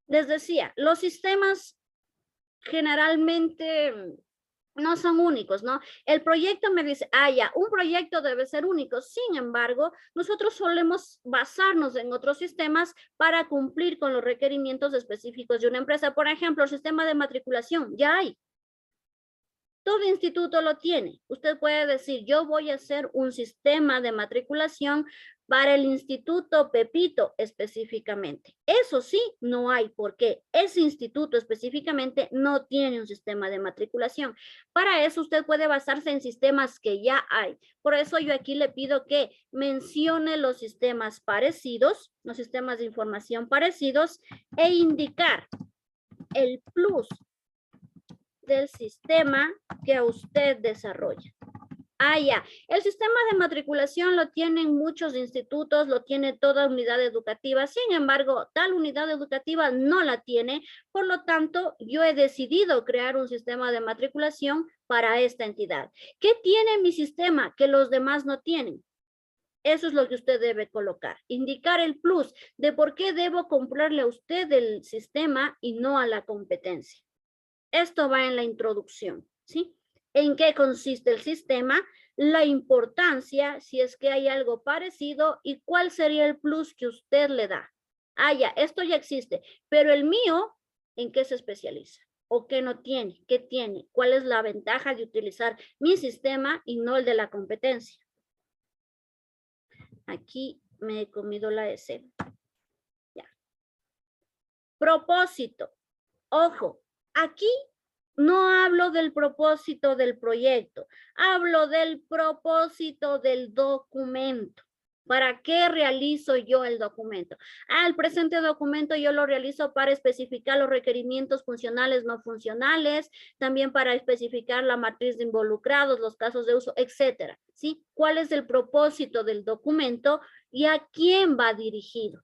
Les decía, los sistemas generalmente no son únicos, ¿no? El proyecto me dice, ya, un proyecto debe ser único. Sin embargo, nosotros solemos basarnos en otros sistemas para cumplir con los requerimientos específicos de una empresa. Por ejemplo, el sistema de matriculación, ya hay. Todo instituto lo tiene. Usted puede decir, yo voy a hacer un sistema de matriculación para el instituto Pepito específicamente. Eso sí, no hay, porque ese instituto específicamente no tiene un sistema de matriculación. Para eso usted puede basarse en sistemas que ya hay. Por eso yo aquí le pido que mencione los sistemas parecidos, los sistemas de información parecidos, e indicar el plus del sistema que usted desarrolla. Ya. El sistema de matriculación lo tienen muchos institutos, lo tiene toda unidad educativa. Sin embargo, tal unidad educativa no la tiene. Por lo tanto, yo he decidido crear un sistema de matriculación para esta entidad. ¿Qué tiene mi sistema que los demás no tienen? Eso es lo que usted debe colocar. Indicar el plus de por qué debo comprarle a usted el sistema y no a la competencia. Esto va en la introducción, ¿sí? ¿En qué consiste el sistema? La importancia, si es que hay algo parecido, y cuál sería el plus que usted le da. Ya, esto ya existe, pero el mío, ¿en qué se especializa? ¿O qué no tiene? ¿Qué tiene? ¿Cuál es la ventaja de utilizar mi sistema y no el de la competencia? Aquí me he comido la S. Ya. Propósito. Ojo, aquí no hablo del propósito del proyecto, hablo del propósito del documento. ¿Para qué realizo yo el documento? El presente documento yo lo realizo para especificar los requerimientos funcionales, no funcionales, también para especificar la matriz de involucrados, los casos de uso, etcétera, ¿sí? ¿Cuál es el propósito del documento y a quién va dirigido?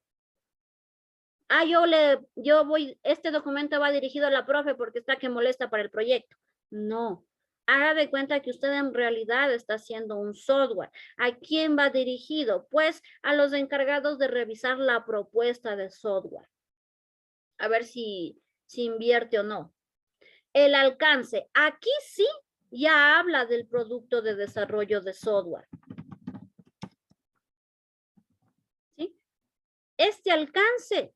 Este documento va dirigido a la profe porque está que molesta para el proyecto. No, haga de cuenta que usted en realidad está haciendo un software. ¿A quién va dirigido? Pues a los encargados de revisar la propuesta de software. A ver si invierte o no. El alcance, aquí sí ya habla del producto de desarrollo de software. ¿Sí? Este alcance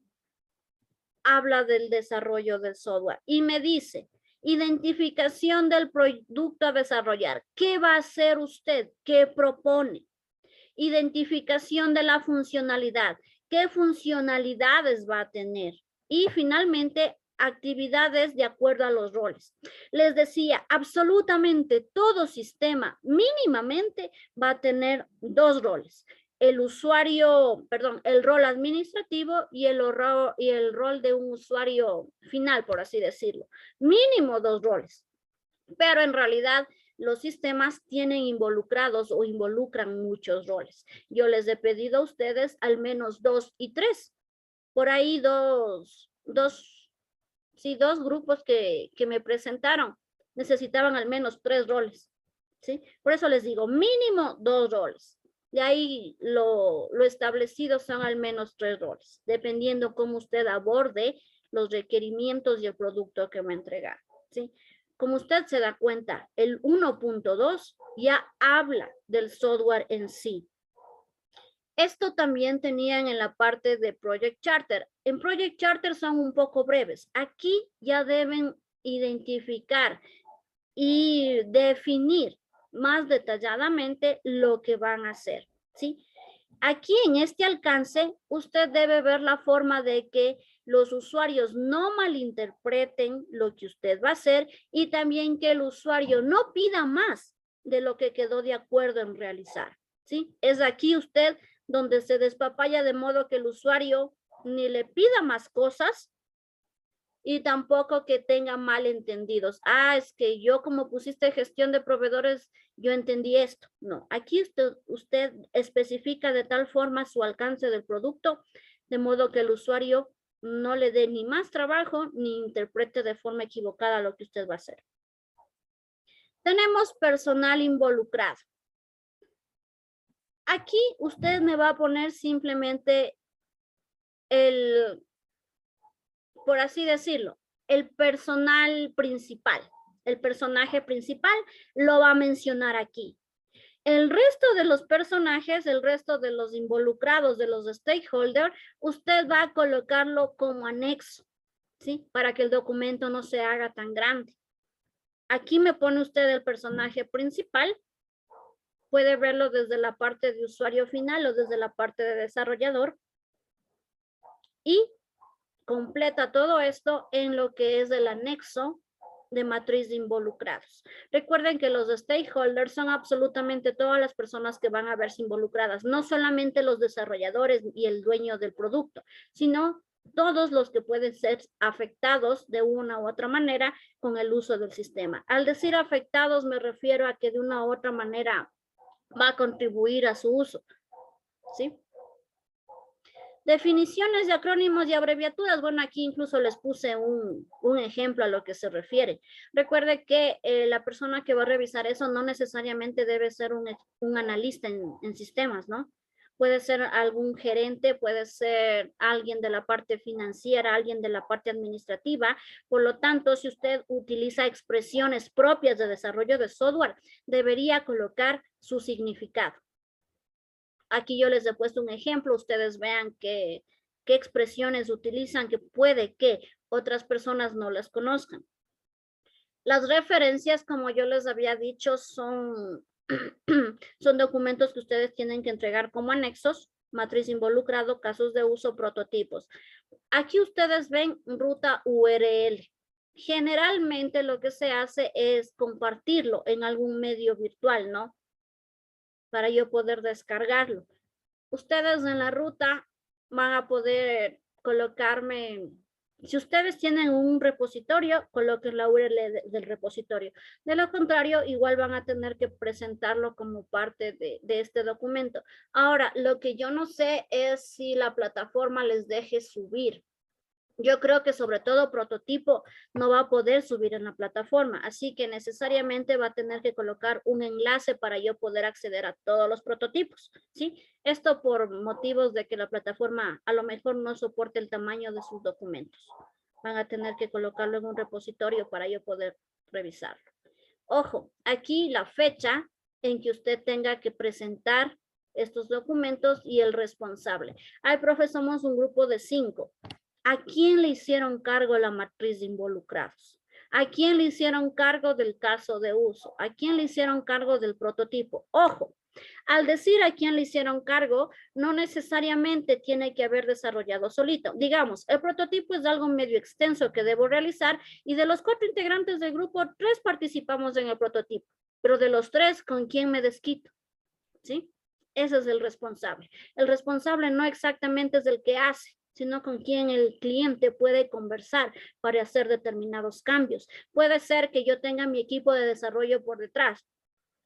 habla del desarrollo del software y me dice, identificación del producto a desarrollar. ¿Qué va a hacer usted? ¿Qué propone? Identificación de la funcionalidad. ¿Qué funcionalidades va a tener? Y finalmente, actividades de acuerdo a los roles. Les decía, absolutamente todo sistema mínimamente va a tener dos roles. El rol administrativo y el rol de un usuario final, por así decirlo. Mínimo dos roles. Pero en realidad los sistemas tienen involucrados o involucran muchos roles. Yo les he pedido a ustedes al menos 2 y 3. Por ahí dos grupos que me presentaron necesitaban al menos 3 roles. ¿Sí? Por eso les digo, mínimo 2 roles. De ahí lo establecido son al menos 3 roles, dependiendo cómo usted aborde los requerimientos y el producto que me entrega. ¿Sí? como usted se da cuenta, el 1.2 ya habla del software en sí. Esto también tenían en la parte de Project Charter. En Project Charter son un poco breves. Aquí ya deben identificar y definir más detalladamente lo que van a hacer, ¿sí? Aquí en este alcance, usted debe ver la forma de que los usuarios no malinterpreten lo que usted va a hacer y también que el usuario no pida más de lo que quedó de acuerdo en realizar, ¿sí? Es aquí usted donde se despapalla de modo que el usuario ni le pida más cosas y tampoco que tenga malentendidos. Ah, es que yo como pusiste gestión de proveedores, yo entendí esto. No, aquí usted especifica de tal forma su alcance del producto, de modo que el usuario no le dé ni más trabajo ni interprete de forma equivocada lo que usted va a hacer. Tenemos personal involucrado. Aquí usted me va a poner simplemente el, por así decirlo, el personal principal, el personaje principal lo va a mencionar aquí. El resto de los personajes, el resto de los involucrados, de los stakeholders, usted va a colocarlo como anexo, ¿sí? Para que el documento no se haga tan grande. Aquí me pone usted el personaje principal. Puede verlo desde la parte de usuario final o desde la parte de desarrollador. Y completa todo esto en lo que es el anexo de matriz de involucrados. Recuerden que los stakeholders son absolutamente todas las personas que van a verse involucradas, no solamente los desarrolladores y el dueño del producto, sino todos los que pueden ser afectados de una u otra manera con el uso del sistema. Al decir afectados me refiero a que de una u otra manera va a contribuir a su uso, ¿sí? Definiciones de acrónimos y abreviaturas. Bueno, aquí incluso les puse un ejemplo a lo que se refiere. Recuerde que la persona que va a revisar eso no necesariamente debe ser un analista en sistemas, ¿no? Puede ser algún gerente, puede ser alguien de la parte financiera, alguien de la parte administrativa. Por lo tanto, si usted utiliza expresiones propias de desarrollo de software, debería colocar su significado. Aquí yo les he puesto un ejemplo, ustedes vean qué expresiones utilizan que puede que otras personas no las conozcan. Las referencias, como yo les había dicho, son, son documentos que ustedes tienen que entregar como anexos, matriz involucrado, casos de uso, prototipos. Aquí ustedes ven ruta URL. Generalmente lo que se hace es compartirlo en algún medio virtual, ¿no? Para yo poder descargarlo. Ustedes en la ruta van a poder colocarme, si ustedes tienen un repositorio, coloquen la URL del repositorio. De lo contrario, igual van a tener que presentarlo como parte de este documento. Ahora, lo que yo no sé es si la plataforma les deje subir. Yo creo que sobre todo prototipo no va a poder subir en la plataforma, así que necesariamente va a tener que colocar un enlace para yo poder acceder a todos los prototipos, ¿sí? Esto por motivos de que la plataforma a lo mejor no soporte el tamaño de sus documentos. Van a tener que colocarlo en un repositorio para yo poder revisarlo. Ojo, aquí la fecha en que usted tenga que presentar estos documentos y el responsable. Ay, profe, somos un grupo de 5. ¿A quién le hicieron cargo la matriz de involucrados? ¿A quién le hicieron cargo del caso de uso? ¿A quién le hicieron cargo del prototipo? Ojo, al decir a quién le hicieron cargo, no necesariamente tiene que haber desarrollado solito. Digamos, el prototipo es algo medio extenso que debo realizar y de los 4 integrantes del grupo, 3 participamos en el prototipo, pero de los 3, ¿con quién me desquito? ¿Sí? Ese es el responsable. El responsable no exactamente es el que hace, sino con quien el cliente puede conversar para hacer determinados cambios. Puede ser que yo tenga mi equipo de desarrollo por detrás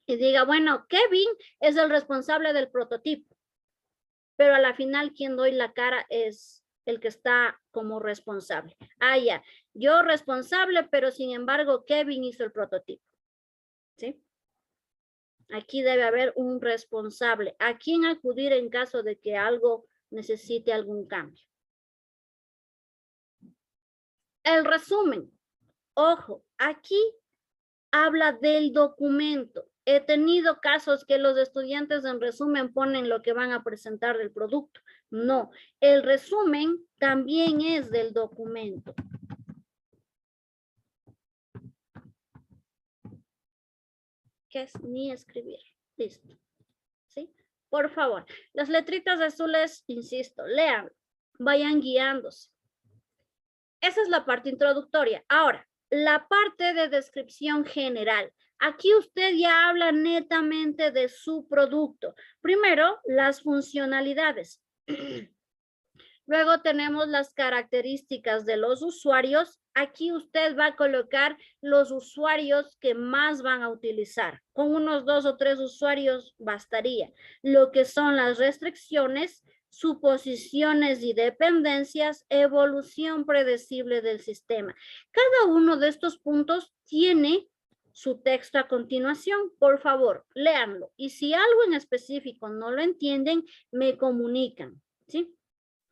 y diga, bueno, Kevin es el responsable del prototipo, pero a la final quien doy la cara es el que está como responsable. Ah, ya, yo responsable, pero sin embargo Kevin hizo el prototipo, ¿sí? Aquí debe haber un responsable. ¿A quién acudir en caso de que algo necesite algún cambio? El resumen. Ojo, aquí habla del documento. He tenido casos que los estudiantes en resumen ponen lo que van a presentar del producto. No, el resumen también es del documento. Que es ni escribir. Listo. ¿Sí? Por favor, las letritas azules, insisto, lean, vayan guiándose. Esa es la parte introductoria. Ahora, la parte de descripción general. Aquí usted ya habla netamente de su producto. Primero, las funcionalidades. Luego tenemos las características de los usuarios. Aquí usted va a colocar los usuarios que más van a utilizar. Con unos 2 o 3 usuarios bastaría. Lo que son las restricciones, suposiciones y dependencias, evolución predecible del sistema. Cada uno de estos puntos tiene su texto a continuación. Por favor, léanlo. Y si algo en específico no lo entienden, me comunican, ¿sí?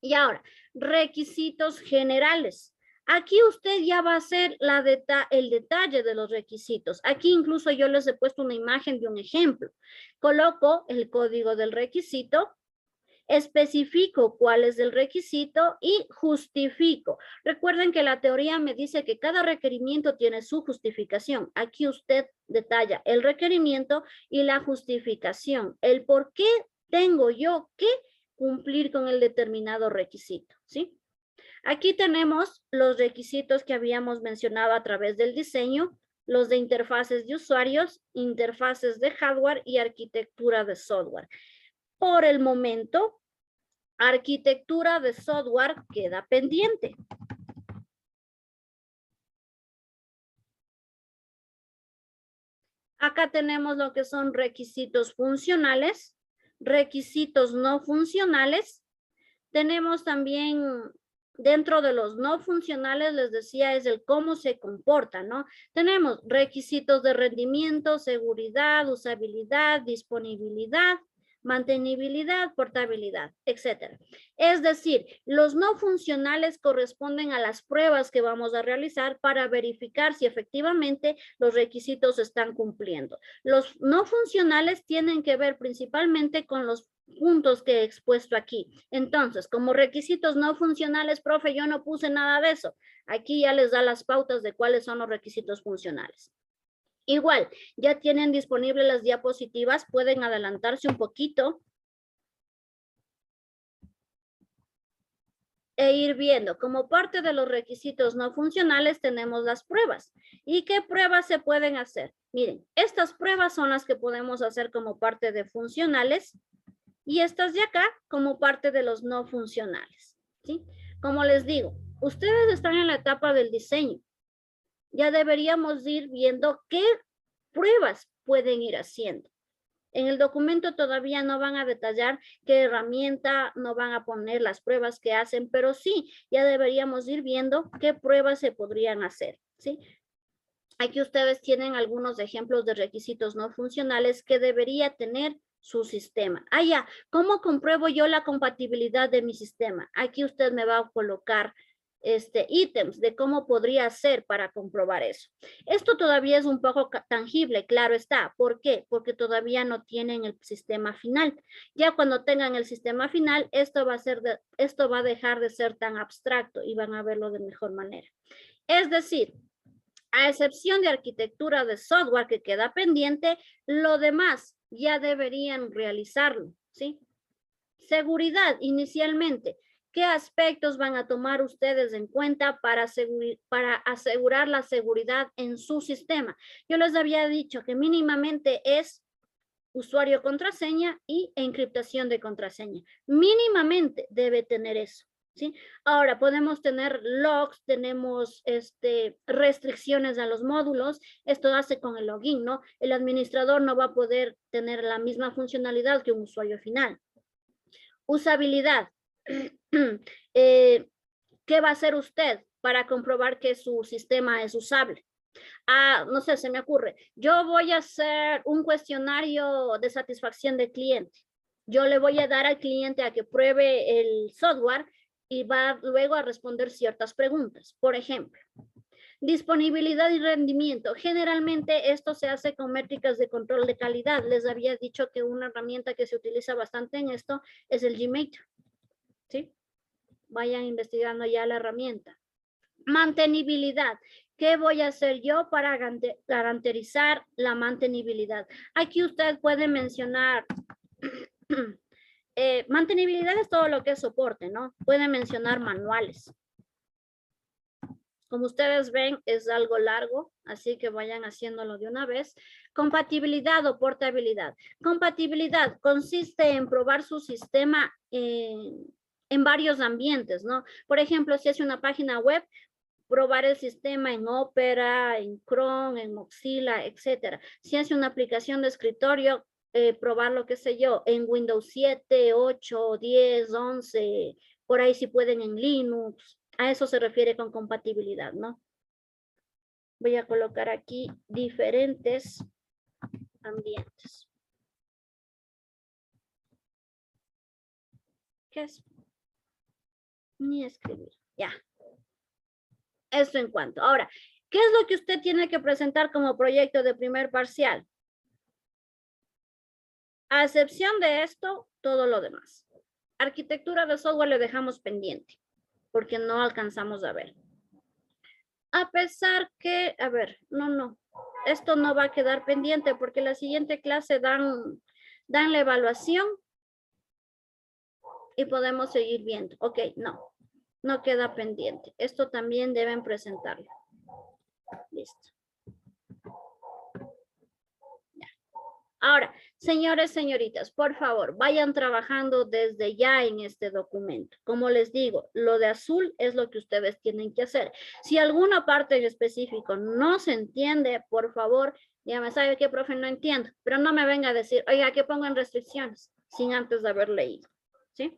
Y ahora, requisitos generales. Aquí usted ya va a hacer el detalle de los requisitos. Aquí incluso yo les he puesto una imagen de un ejemplo. Coloco el código del requisito, especifico cuál es el requisito y justifico. Recuerden que la teoría me dice que cada requerimiento tiene su justificación. Aquí usted detalla el requerimiento y la justificación. El por qué tengo yo que cumplir con el determinado requisito, ¿sí? Aquí tenemos los requisitos que habíamos mencionado a través del diseño, los de interfaces de usuarios, interfaces de hardware y arquitectura de software. Por el momento, arquitectura de software queda pendiente. Acá tenemos lo que son requisitos funcionales, requisitos no funcionales. Tenemos también dentro de los no funcionales, les decía, es el cómo se comporta, ¿no? Tenemos requisitos de rendimiento, seguridad, usabilidad, disponibilidad, mantenibilidad, portabilidad, etcétera. Es decir, los no funcionales corresponden a las pruebas que vamos a realizar para verificar si efectivamente los requisitos se están cumpliendo. Los no funcionales tienen que ver principalmente con los puntos que he expuesto aquí. Entonces, como requisitos no funcionales, profe, yo no puse nada de eso. Aquí ya les da las pautas de cuáles son los requisitos funcionales. Igual, ya tienen disponibles las diapositivas, pueden adelantarse un poquito e ir viendo. Como parte de los requisitos no funcionales tenemos las pruebas. ¿Y qué pruebas se pueden hacer? Miren, estas pruebas son las que podemos hacer como parte de funcionales y estas de acá como parte de los no funcionales, ¿sí? Como les digo, ustedes están en la etapa del diseño. Ya deberíamos ir viendo qué pruebas pueden ir haciendo. En el documento todavía no van a detallar qué herramienta, no van a poner las pruebas que hacen, pero sí, ya deberíamos ir viendo qué pruebas se podrían hacer, ¿sí? Aquí ustedes tienen algunos ejemplos de requisitos no funcionales que debería tener su sistema. Ah, ya, ¿cómo compruebo yo la compatibilidad de mi sistema? Aquí usted me va a colocar ítems de cómo podría ser para comprobar eso. Esto todavía es un poco tangible, claro está. ¿Por qué? Porque todavía no tienen el sistema final. Ya cuando tengan el sistema final, esto va a dejar de ser tan abstracto y van a verlo de mejor manera. Es decir, a excepción de arquitectura de software que queda pendiente, lo demás ya deberían realizarlo, ¿sí? Seguridad, inicialmente. ¿Qué aspectos van a tomar ustedes en cuenta para asegurar la seguridad en su sistema? Yo les había dicho que mínimamente es usuario contraseña y encriptación de contraseña. Mínimamente debe tener eso, ¿sí? Ahora podemos tener logs, tenemos restricciones a los módulos. Esto hace con el login, ¿no? El administrador no va a poder tener la misma funcionalidad que un usuario final. Usabilidad. ¿Qué va a hacer usted para comprobar que su sistema es usable? No sé, se me ocurre. Yo voy a hacer un cuestionario de satisfacción del cliente. Yo le voy a dar al cliente a que pruebe el software y va luego a responder ciertas preguntas. Por ejemplo, Disponibilidad y rendimiento. Generalmente esto se hace con métricas de control de calidad. Les había dicho que una herramienta que se utiliza bastante en esto es el Gmeter. ¿Sí? Vayan investigando ya la herramienta. Mantenibilidad. ¿Qué voy a hacer yo para garantizar la mantenibilidad? Aquí usted puede mencionar, mantenibilidad es todo lo que es soporte, ¿no? Puede mencionar manuales. Como ustedes ven, es algo largo, así que vayan haciéndolo de una vez. Compatibilidad o portabilidad. Compatibilidad consiste en probar su sistema en varios ambientes, ¿no? Por ejemplo, si es una página web, probar el sistema en Opera, en Chrome, en Mozilla, etcétera. Si es una aplicación de escritorio, probar lo que sé yo, en Windows 7, 8, 10, 11, por ahí si pueden en Linux. A eso se refiere con compatibilidad, ¿no? Voy a colocar aquí diferentes ambientes. ¿Qué es? Ni escribir, ya. Eso en cuanto. Ahora, ¿qué es lo que usted tiene que presentar como proyecto de primer parcial? A excepción de esto, todo lo demás. Arquitectura de software le dejamos pendiente, porque no alcanzamos a ver. A pesar que, a ver, no. Esto no va a quedar pendiente porque la siguiente clase dan la evaluación y podemos seguir viendo. Ok, no queda pendiente. Esto también deben presentarlo. Listo. Ya. Ahora, señores, señoritas, por favor, vayan trabajando desde ya en este documento. Como les digo, lo de azul es lo que ustedes tienen que hacer. Si alguna parte en específico no se entiende, por favor, dígame, ¿sabe qué, profe? No entiendo. Pero no me venga a decir, oiga, ¿qué pongo en restricciones? Sin antes de haber leído, ¿sí?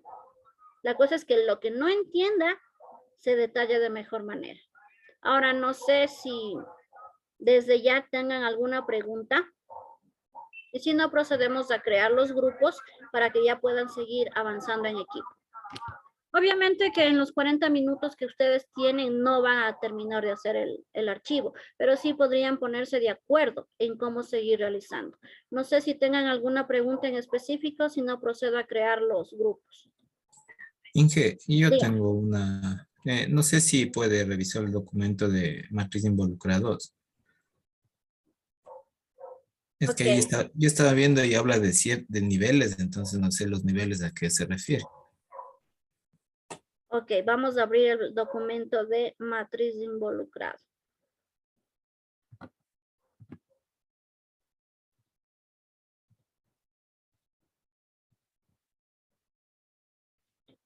La cosa es que lo que no entienda se detalle de mejor manera. Ahora, no sé si desde ya tengan alguna pregunta. Y si no, procedemos a crear los grupos para que ya puedan seguir avanzando en equipo. Obviamente que en los 40 minutos que ustedes tienen no van a terminar de hacer el archivo, pero sí podrían ponerse de acuerdo en cómo seguir realizando. No sé si tengan alguna pregunta en específico, si no procedo a crear los grupos. Inge, yo Dígame. tengo una, no sé si puede revisar el documento de matriz involucrados. Es que ahí Ok. está, yo estaba viendo y habla de niveles, entonces no sé los niveles a qué se refiere. Ok, vamos a abrir el documento de matriz involucrado.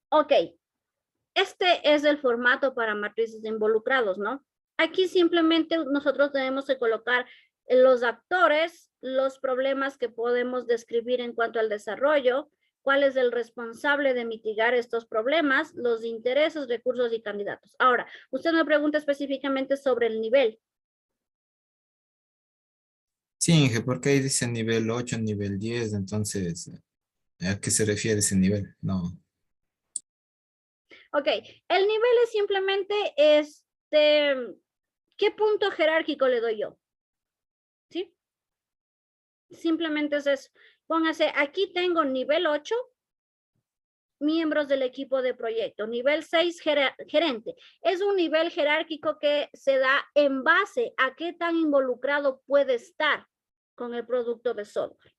Ok, este es el formato para matrices de involucrados, ¿no? Aquí simplemente nosotros tenemos que colocar los actores, los problemas que podemos describir en cuanto al desarrollo, cuál es el responsable de mitigar estos problemas, los intereses, recursos y candidatos. Ahora, usted me pregunta específicamente sobre el nivel. Sí, Inge, porque ahí dice nivel 8, nivel 10, entonces, ¿a qué se refiere ese nivel? No. Ok, el nivel es simplemente ¿qué punto jerárquico le doy yo? ¿Sí? Simplemente es eso. Póngase, aquí tengo nivel 8, miembros del equipo de proyecto. Nivel 6, gerente. Es un nivel jerárquico que se da en base a qué tan involucrado puede estar con el producto de software.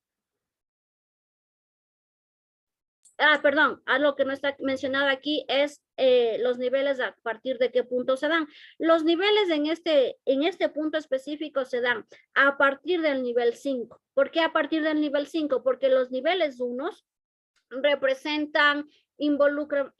Perdón, algo que no está mencionado aquí es los niveles a partir de qué punto se dan. Los niveles en este punto específico se dan a partir del nivel 5. ¿Por qué a partir del nivel 5? Porque los niveles 1 representan, involucran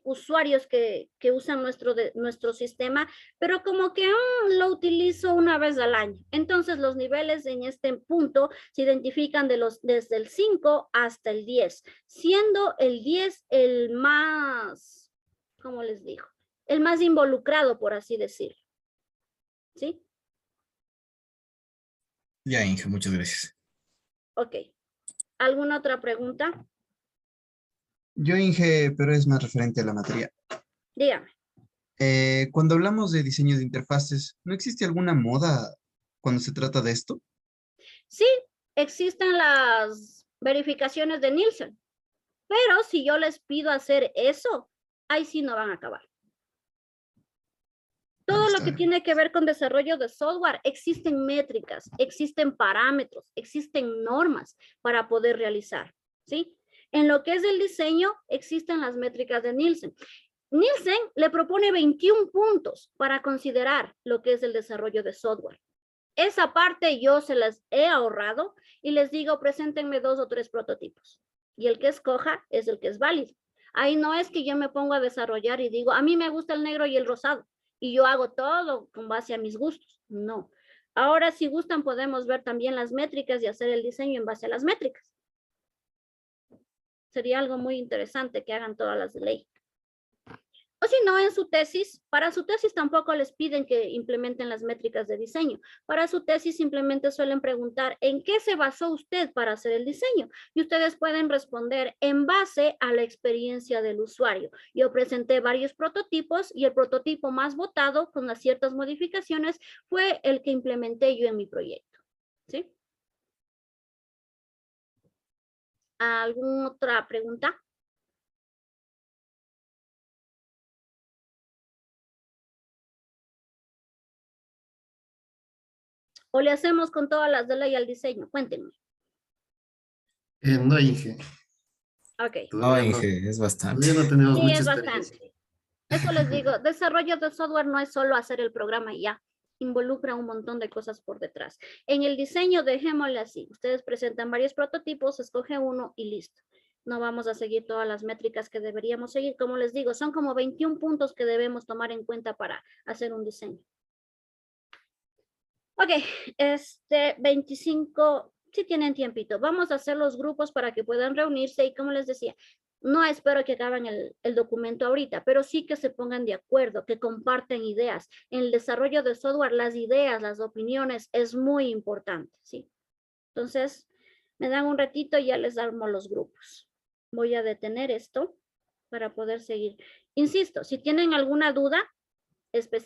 usuarios que usan nuestro sistema, pero como que lo utilizo una vez al año. Entonces los niveles en este punto se identifican desde el 5 hasta el 10, siendo el 10 el más, ¿cómo les digo? El más involucrado, por así decirlo. ¿Sí? Ya, Inge, muchas gracias. Ok. ¿Alguna otra pregunta? Yo, Inge, pero es más referente a la materia. Dígame. Cuando hablamos de diseño de interfaces, ¿no existe alguna moda cuando se trata de esto? Sí, existen las verificaciones de Nielsen, pero si yo les pido hacer eso, ahí sí no van a acabar. Ahí Todo lo está. que tiene que ver con desarrollo de software, existen métricas, existen parámetros, existen normas para poder realizar, ¿sí? En lo que es el diseño, existen las métricas de Nielsen. Nielsen le propone 21 puntos para considerar lo que es el desarrollo de software. Esa parte yo se las he ahorrado y les digo, preséntenme 2 o 3 prototipos. Y el que escoja es el que es válido. Ahí no es que yo me pongo a desarrollar y digo, a mí me gusta el negro y el rosado. Y yo hago todo con base a mis gustos. No. Ahora, si gustan, podemos ver también las métricas y hacer el diseño en base a las métricas. Sería algo muy interesante que hagan todas las de ley. O si no, en su tesis, para su tesis tampoco les piden que implementen las métricas de diseño. Para su tesis simplemente suelen preguntar en qué se basó usted para hacer el diseño. Y ustedes pueden responder en base a la experiencia del usuario. Yo presenté varios prototipos y el prototipo más votado con las ciertas modificaciones fue el que implementé yo en mi proyecto. ¿Sí? ¿Alguna otra pregunta? ¿O le hacemos con todas las de ley al diseño? Cuéntenme. No, Inge, Ok. No, todavía no, Inge, es bastante. todavía no tenemos Sí, mucha es experiencia. bastante. Eso les digo, desarrollo de software no es solo hacer el programa y ya, involucra un montón de cosas por detrás. En el diseño, dejémosle así, ustedes presentan varios prototipos, escoge uno y listo. No vamos a seguir todas las métricas que deberíamos seguir, como les digo, son como 21 puntos que debemos tomar en cuenta para hacer un diseño. Ok, 25, si tienen tiempito, vamos a hacer los grupos para que puedan reunirse y como les decía, no espero que acaben el documento ahorita, pero sí que se pongan de acuerdo, que comparten ideas. En el desarrollo de software, las ideas, las opiniones es muy importante, ¿sí? Entonces, me dan un ratito y ya les armo los grupos. Voy a detener esto para poder seguir. Insisto, si tienen alguna duda específica,